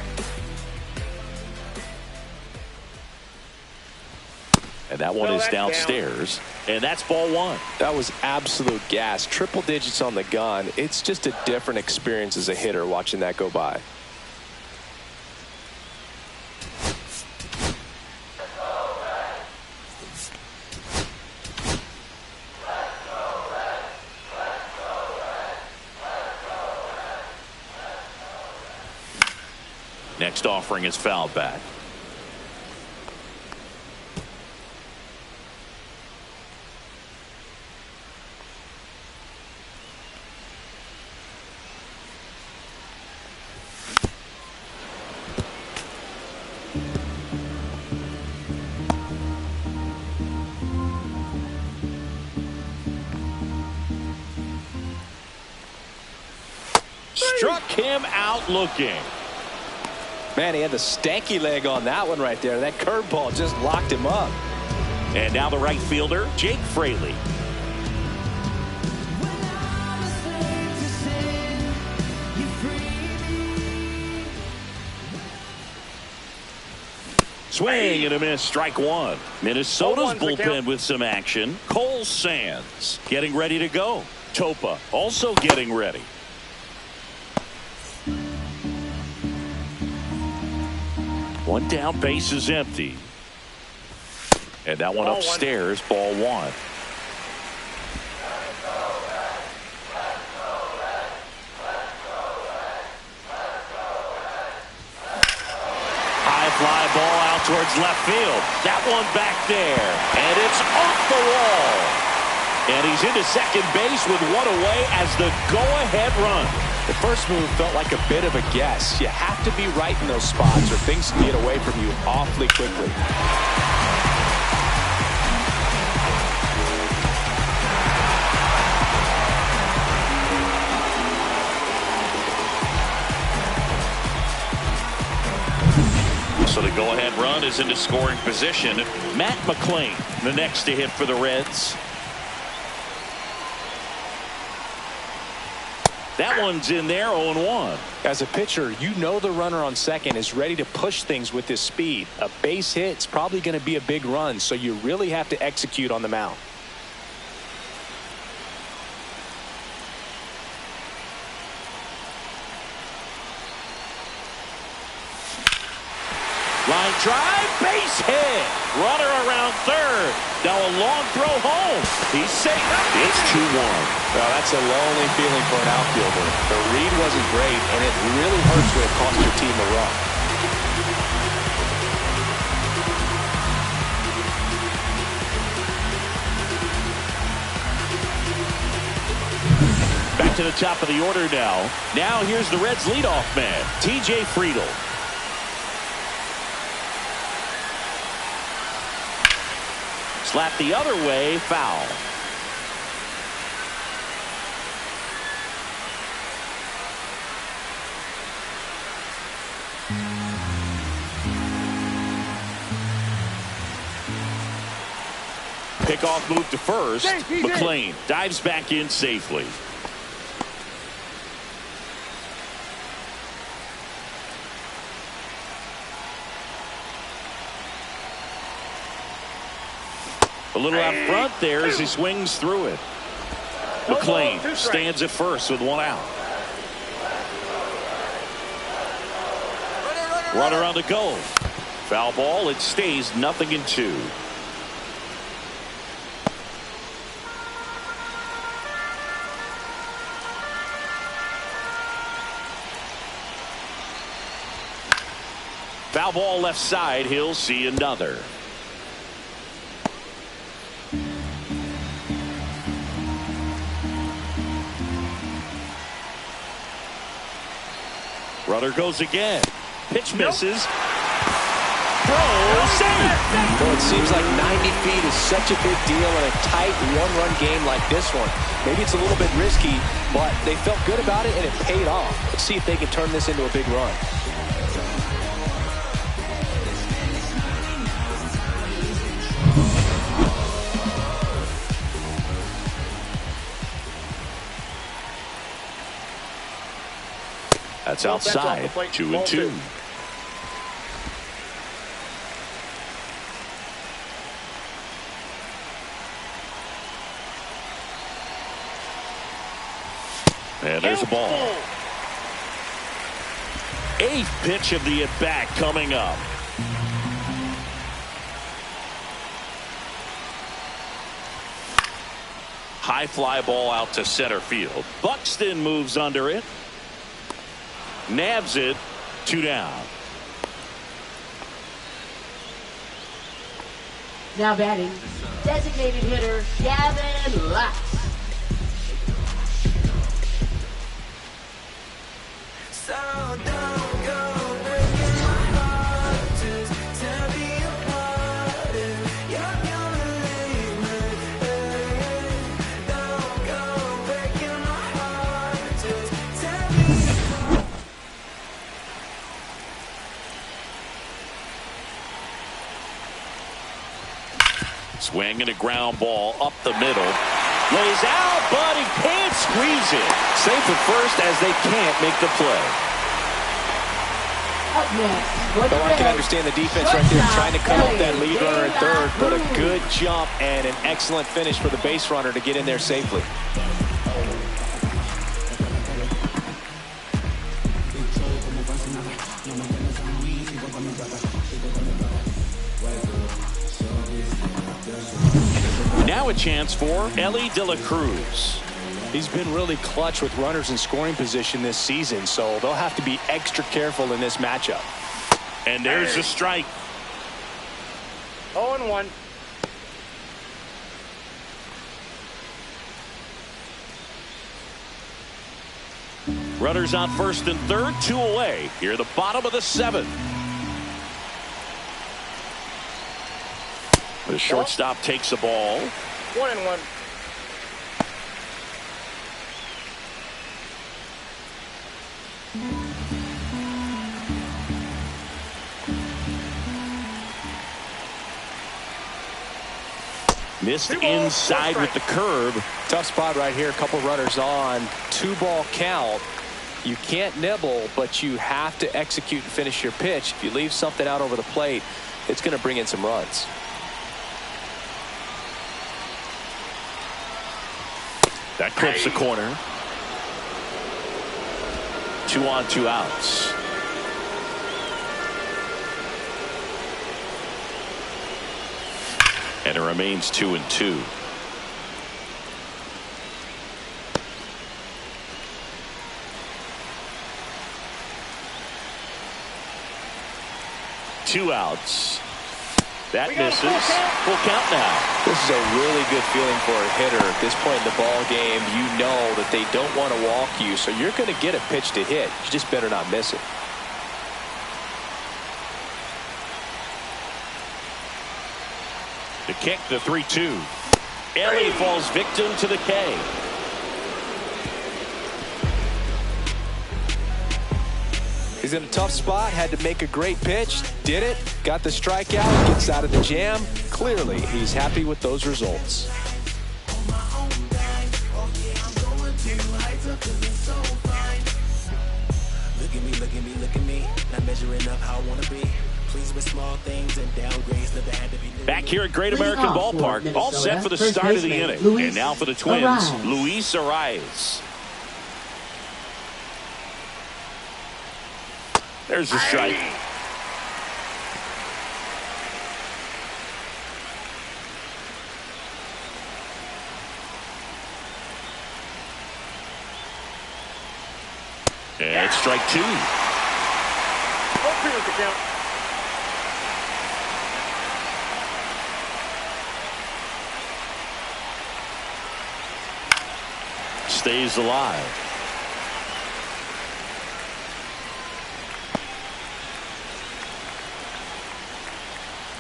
And that one is downstairs. And that's ball 1. That was absolute gas. Triple digits on the gun. It's just a different experience as a hitter watching that go by. Next offering is fouled back. Struck him out looking. Man, he had the stanky leg on that one right there. That curveball just locked him up. And now the right fielder, Jake Fraley. Swing and a miss, strike 1. Minnesota's bullpen with some action. Cole Sands getting ready to go. Topa also getting ready. One down, base is empty. And that one upstairs, ball 1. towards left field. That one back there, and it's off the wall. And he's into second base with one away as the go-ahead run. The first move felt like a bit of a guess. You have to be right in those spots or things can get away from you awfully quickly. So the go-ahead run is into scoring position. Matt McClain, the next to hit for the Reds. That one's in there, 0-1. As a pitcher, you know the runner on second is ready to push things with his speed. A base hit's probably going to be a big run, so you really have to execute on the mound. Line drive, base hit. Runner around third. Now a long throw home. He's safe. It's 2-1. Well, that's a lonely feeling for an outfielder. The read wasn't great, and it really hurts when it costs your team a run. Back to the top of the order now. Now here's the Reds' leadoff man, T.J. Friedl. Slap the other way, foul. Pickoff move to first. McClain dives back in safely. A little out front there as he swings through it. McClain stands at first with one out. Runner on the go. Foul ball. It stays 0-2. Foul ball left side. He'll see another. Runner goes again. Pitch misses. Throw, save. Well, it seems like 90 feet is such a big deal in a tight one-run game like this one. Maybe it's a little bit risky, but they felt good about it and it paid off. Let's see if they can turn this into a big run. That's outside. 2-2. And there's a ball. 8th pitch of the at-bat coming up. High fly ball out to center field. Buxton moves under it. Nabs it. 2 down. Now batting, designated hitter Gavin Lux. So don't go breaking my heart. Just tear me apart. If you're gonna leave me, don't go breaking my heart. Just tear me apart. Swing and a ground ball up the middle. Lays out, but he can't squeeze it. Safe at first as they can't make the play. Up next, Well, I can understand the defense right there trying to cut off that lead runner at third, but a good jump and an excellent finish for the base runner to get in there safely. Now a chance for Ellie De La Cruz. He's been really clutch with runners in scoring position this season, so they'll have to be extra careful in this matchup. And there's a strike. 0-1. Runners on first and third, 2 away. Here, the bottom of the 7th. The shortstop takes the ball. 1-1. Missed inside with the curve. Tough spot right here. A couple runners on. 2-ball count. You can't nibble, but you have to execute and finish your pitch. If you leave something out over the plate, it's going to bring in some runs. That clips the corner. 2 on, 2 outs. And it remains 2-2. Two outs. That misses. Full count now. This is a really good feeling for a hitter at this point in the ball game. You know that they don't want to walk you, so you're going to get a pitch to hit. You just better not miss it. The kick, the 3-2. Ellie falls victim to the K. He's in a tough spot, had to make a great pitch, did it, got the strikeout, gets out of the jam. Clearly, he's happy with those results. Back here at Great American Ballpark, all set for the start of the inning. And now for the Twins, Luis Arias. There's the strike. And it's strike 2. With the count. Stays alive.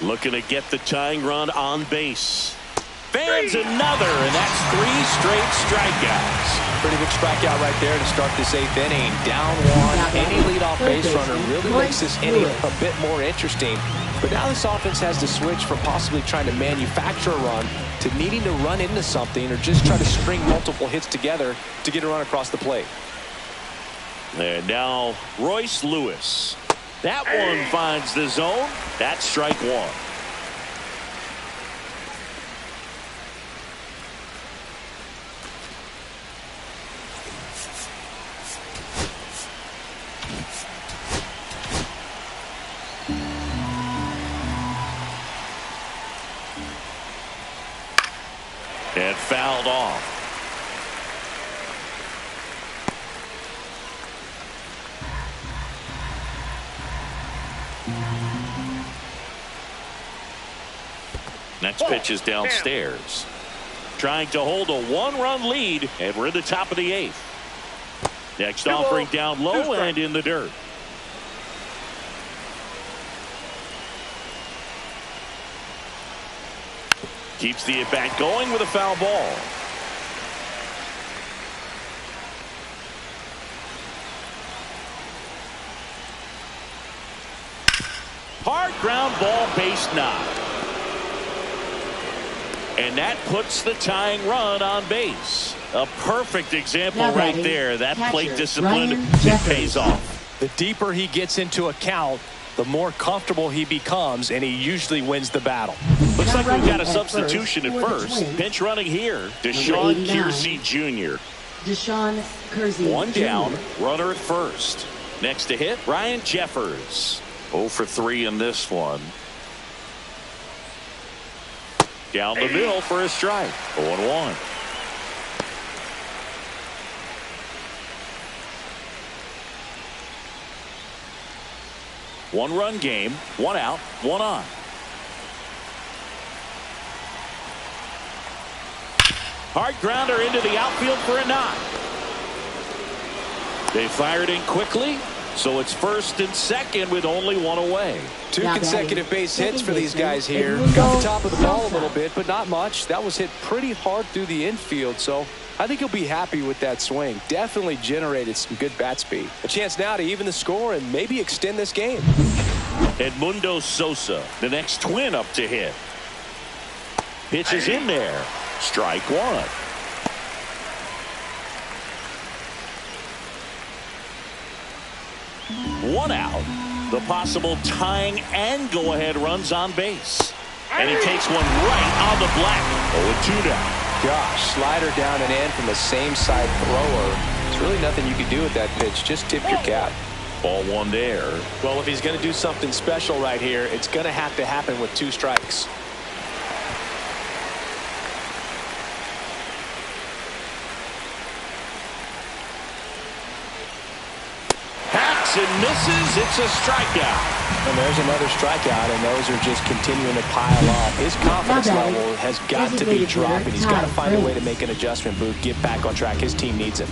Looking to get the tying run on base. Fans another, and that's 3 straight strikeouts. Pretty good strikeout right there to start this 8th inning. Down 1. Any leadoff base runner really makes this inning a bit more interesting. But now this offense has to switch from possibly trying to manufacture a run to needing to run into something or just try to string multiple hits together to get a run across the plate. And now Royce Lewis. That one finds the zone. That's strike 1. And fouled off. Next pitch is downstairs. Trying to hold a 1-run lead, and we're in the top of the 8th. Next offering down low and in the dirt. Keeps the at-bat going with a foul ball. Hard ground ball, base knock. And that puts the tying run on base. A perfect example right there. That plate discipline, it pays off. The deeper he gets into a count, the more comfortable he becomes, and he usually wins the battle. Looks like we've got a substitution at first. Pinch running here, Deshaun Kersey Jr. Deshaun Kersey. 1 down, runner at first. Next to hit, Ryan Jeffers. 0 for 3 in this one. Down the middle for a strike. 0-1. One-run game, 1 out, 1 on. Hard grounder into the outfield for a knock. They fired in quickly, so it's first and second with only one away. Two consecutive base hits for these guys here. Got the top of the ball a little bit, but not much. That was hit pretty hard through the infield, so I think he'll be happy with that swing. Definitely generated some good bat speed. A chance now to even the score and maybe extend this game. Edmundo Sosa, the next Twin up to hit. Pitch is in there. Strike one. One out. The possible tying and go-ahead runs on base. And he takes one right on the black. 0-2 now. Gosh, slider down and in from the same side thrower. There's really nothing you can do with that pitch. Just tip your cap. Ball one there. Well, if he's going to do something special right here, it's going to have to happen with 2 strikes. Hacks and misses. It's a strikeout. And there's another strikeout, and those are just continuing to pile up. His confidence level has got to be dropping. He's got to find a way to make an adjustment, Boog. Get back on track. His team needs him.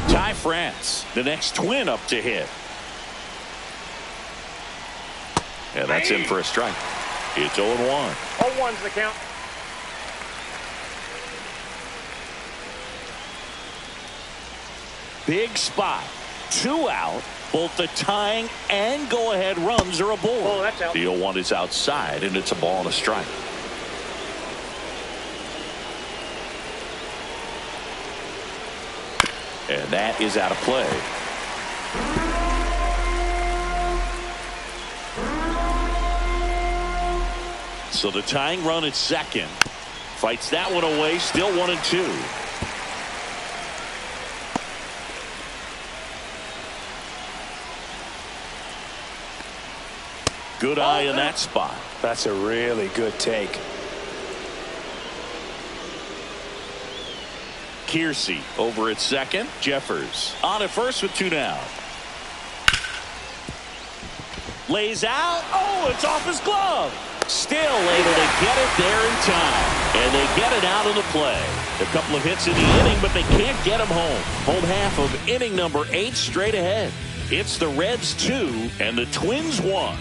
Ty France, the next Twin up to hit. And that's in for a strike. It's 0-1. 0-1's the count. Big spot. 2 out. Both the tying and go-ahead runs are aboard. Oh, that's out. The 0-1 is outside, and it's a ball and a strike. And that is out of play. So the tying run at second. Fights that one away. Still 1-2. Good eye in that spot. That's a really good take. Kiersey over at second. Jeffers on at first with 2 down. Lays out. Oh, it's off his glove. Still able to get it there in time. And they get it out of the play. A couple of hits in the inning, but they can't get him home. Home half of inning number 8 straight ahead. It's the Reds 2 and the Twins 1.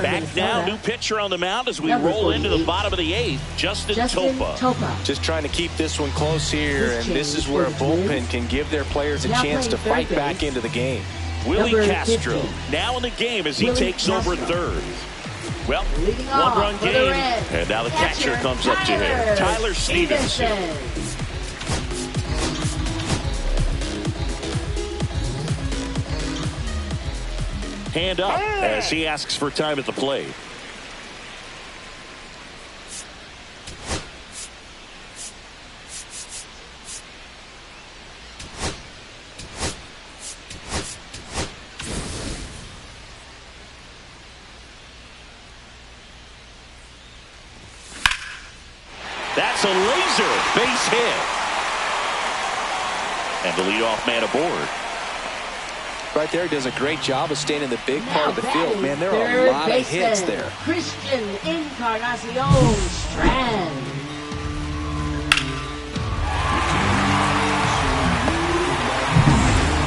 Back now, new pitcher on the mound as we roll into the bottom of the 8th. Justin Topa. Just trying to keep this one close here, and this is where a bullpen can give their players a chance to fight back into the game. Willie Castro now in the game as he takes over third. Well, 1-run game, and now the catcher comes up to him. Tyler Stevenson. Hand up as he asks for time at the plate. That's a laser base hit. And the leadoff man aboard. Right there, does a great job of staying in the big part of the field. Man, there are a lot of hits there. Christian Encarnacion Strand.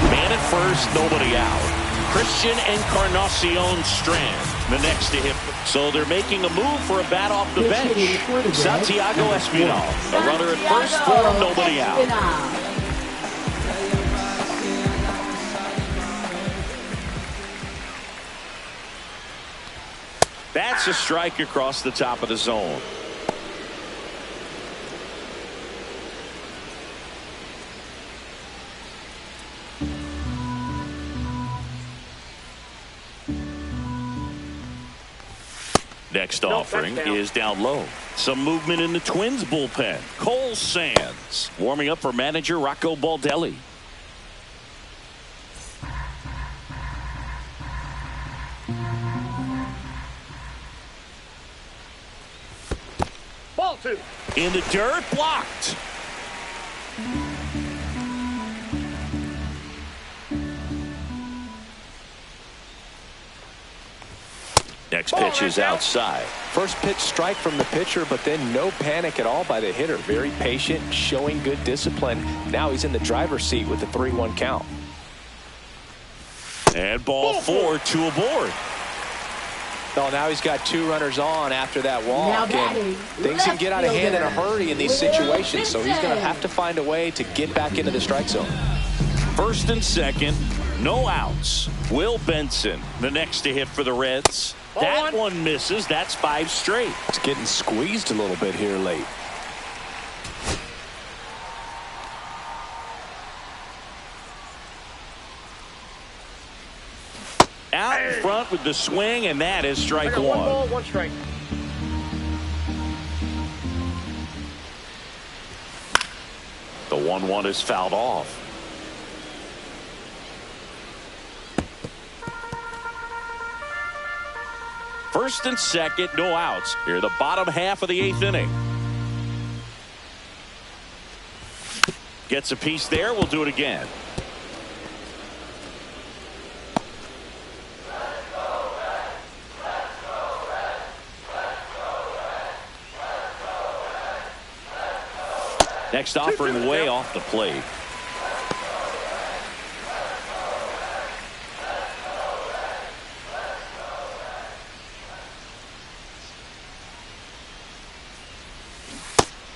Man at first, nobody out. Christian Encarnacion Strand, the next to hit. So they're making a move for a bat off the bench. Santiago Espinal, a runner at first for him, nobody out. That's a strike across the top of the zone. Next offering is down low. Some movement in the Twins bullpen. Cole Sands warming up for manager Rocco Baldelli. Ball 2. In the dirt, blocked. Next pitch is outside. First pitch strike from the pitcher, but then no panic at all by the hitter. Very patient, showing good discipline. Now he's in the driver's seat with the 3-1 count. And ball 4, 2 aboard. Oh, now he's got 2 runners on after that walk. And things can get out of hand in a hurry in these situations, so he's going to have to find a way to get back into the strike zone. First and second, no outs. Will Benson, the next to hit for the Reds. That one misses. That's 5 straight. It's getting squeezed a little bit here late. Out in front with the swing, and that is strike 1. 1 ball, 1 strike. The 1-1 is fouled off. First and second, no outs. Here, the bottom half of the 8th inning. Gets a piece there. We'll do it again. Next offering way off the plate.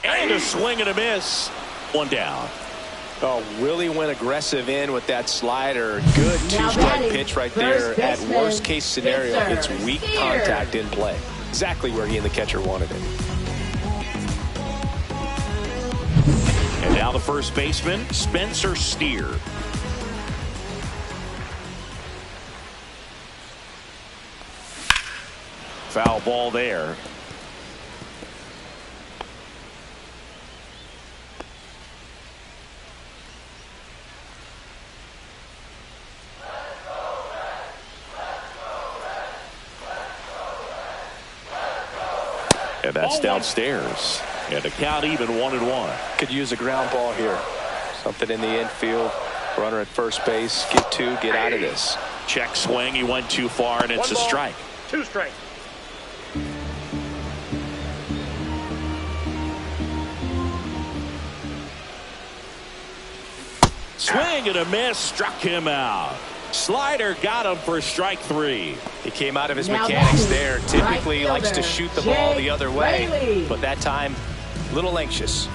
And a swing and a miss. 1 down. Oh, really went aggressive in with that slider. Good 2-strike pitch right there. At worst case scenario, it's weak contact in play. Exactly where he and the catcher wanted it. And now the first baseman, Spencer Steer. Foul ball there. And that's downstairs. And the count even 1-1. Could use a ground ball here. Something in the infield. Runner at first base. Get 2. Get out of this. Check swing. He went too far, and it's a strike. 2 strikes. Swing and a miss. Struck him out. Slider got him for strike 3. He came out of his mechanics there. Typically likes to shoot the ball the other way, but that time a little anxious.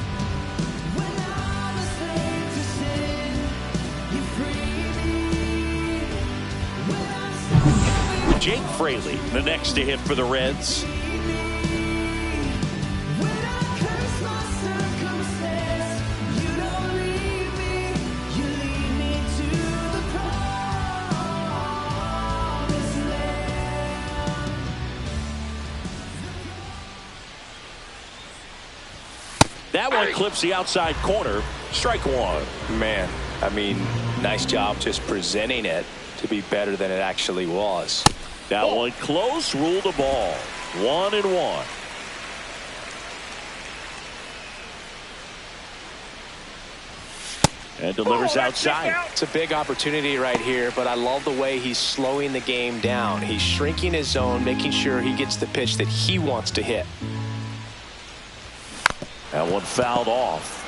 Jake Fraley, the next to hit for the Reds. That one clips the outside corner. Strike 1. Man, I mean, nice job just presenting it to be better than it actually was. That one close. Rule the ball. 1-1. And delivers outside. It's a big opportunity right here, but I love the way he's slowing the game down. He's shrinking his zone, making sure he gets the pitch that he wants to hit. That one fouled off.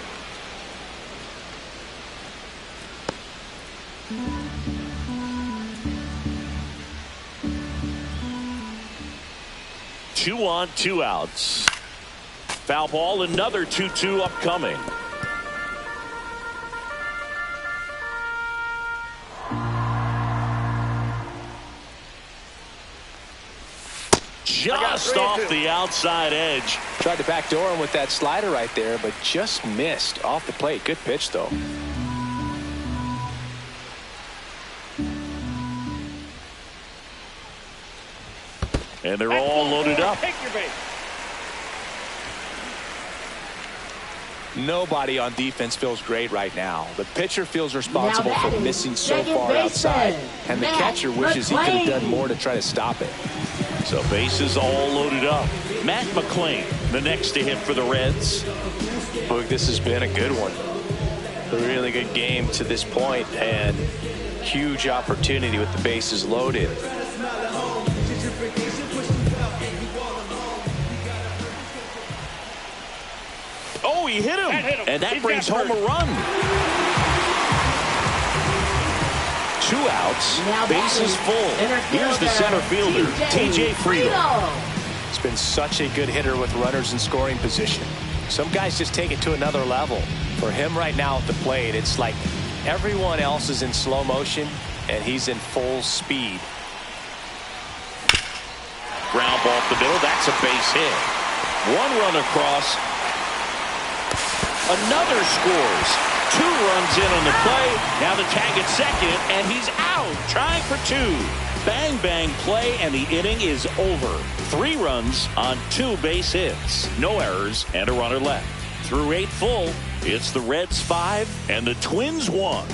Two on, 2 outs. Foul ball, another 2-2 upcoming. Just off the outside edge. Tried to backdoor him with that slider right there, but just missed off the plate. Good pitch, though. And they're all loaded up. Take your base. Nobody on defense feels great right now. The pitcher feels responsible for missing so far outside, and the catcher wishes he could have done more to try to stop it. So bases all loaded up. Matt McClain, the next to hit for the Reds. Boog, this has been a good one. A really good game to this point, and huge opportunity with the bases loaded. Oh, he hit him. And that brings home a run. 2 outs. Bases full. Here's the center fielder, T.J. Friedel. He's been such a good hitter with runners in scoring position. Some guys just take it to another level. For him right now at the plate, it's like everyone else is in slow motion, and he's in full speed. Ground ball up the middle. That's a base hit. 1 run across. Another scores. 2 runs in on the play. Now the tag at second, and he's out. Trying for 2. Bang, bang play, and the inning is over. 3 runs on 2 base hits. No errors, and a runner left. Through 8 full, it's the Reds 5 and the Twins 1.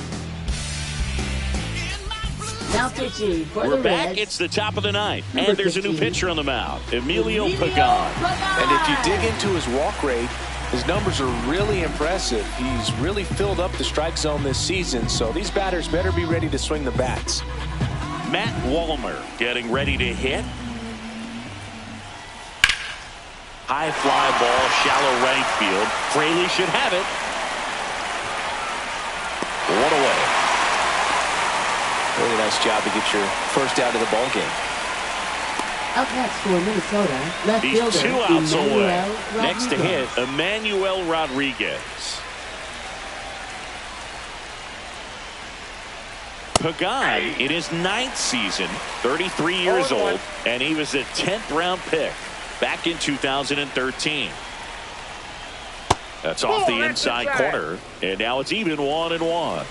Now pitching for We're the back. Reds. It's the top of the ninth, Number and there's a new 15. pitcher on the mound, Emilio Pagan. And if you dig into his walk rate, his numbers are really impressive. He's really filled up the strike zone this season, so these batters better be ready to swing the bats. Matt Wallmer getting ready to hit. High fly ball, shallow right field. Fraley should have it. 1 away. Really nice job to get your first out of the ball game. Up next for Minnesota, left He's fielder 2 outs Emmanuel away. Rodriguez. Next to hit, Emmanuel Rodriguez. Pagan in his 9th season, 33 years old, and he was a 10th round pick back in 2013. That's off the inside corner, and now it's even 1-1.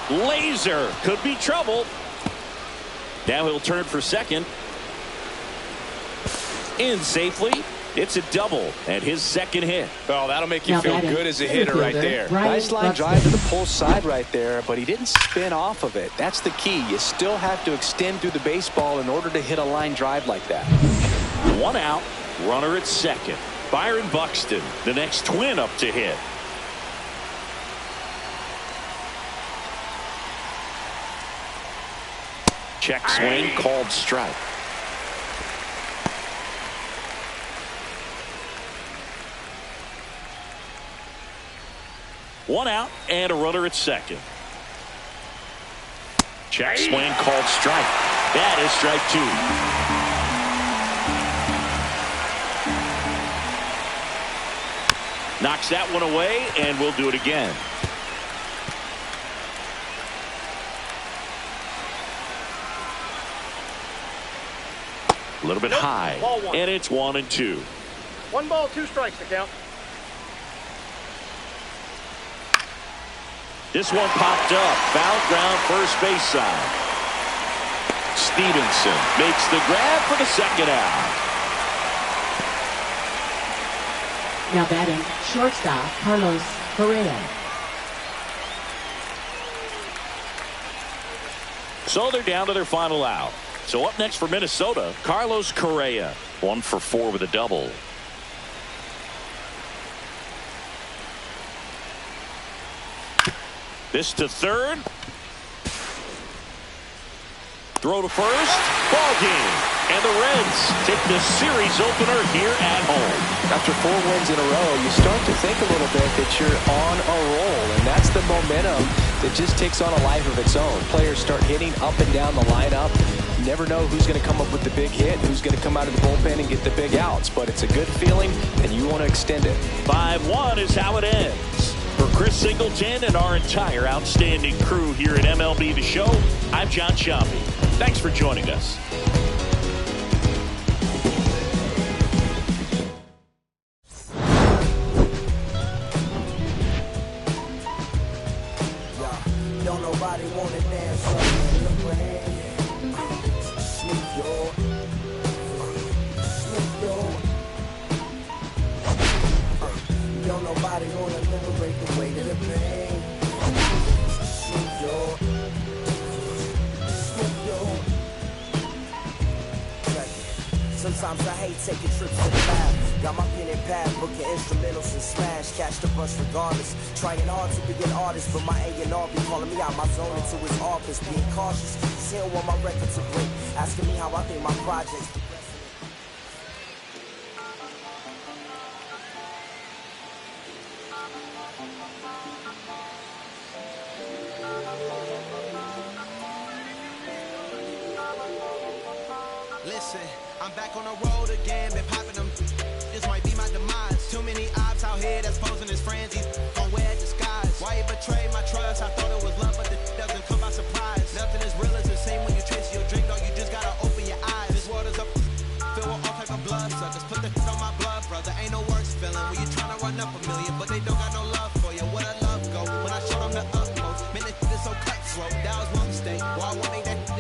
Laser could be trouble. Now he'll turn for second. In safely. It's a double and his second hit. Well, that'll make you Now feel batting, good as a hitter right there. Nice line drive to the pull side right there, but he didn't spin off of it. That's the key. You still have to extend through the baseball in order to hit a line drive like that. 1 out. Runner at second. Byron Buxton, the next Twin up to hit. Check swing, called strike. One out and a runner at second. Check swing, called strike. That is strike 2. Knocks that one away, and we'll do it again. A little bit high, and it's 1-2. 1 ball, 2 strikes to count. This one popped up. Foul ground, first base side. Stevenson makes the grab for the second out. Now batting, shortstop Carlos Correa. So they're down to their final out. So up next for Minnesota, Carlos Correa. 1 for 4 with a double. This to third. Throw to first. Ball game. And the Reds take the series opener here at home. After 4 wins in a row, you start to think a little bit that you're on a roll, and that's the momentum that just takes on a life of its own. Players start hitting up and down the lineup. You never know who's going to come up with the big hit, who's going to come out of the bullpen and get the big outs, but it's a good feeling, and you want to extend it. 5-1 is how it ends. For Chris Singleton and our entire outstanding crew here at MLB The Show, I'm John Sciambi. Thanks for joining us. Don't nobody wanna dance up in the rain. Snoop Dogg. Snoop Dogg. Don't nobody wanna liberate the weight of the pain. Snoop Dogg. Snoop Dogg. Check it. Sometimes I hate taking trips to the lab. Got my pen and pad, booking instrumentals and smash. Catch the bus regardless. Trying hard to be an artist, but my A&R be calling me out my zone into his office. Being cautious, still want my record to break. Asking me how I think my projects. Listen, I'm back on the road again,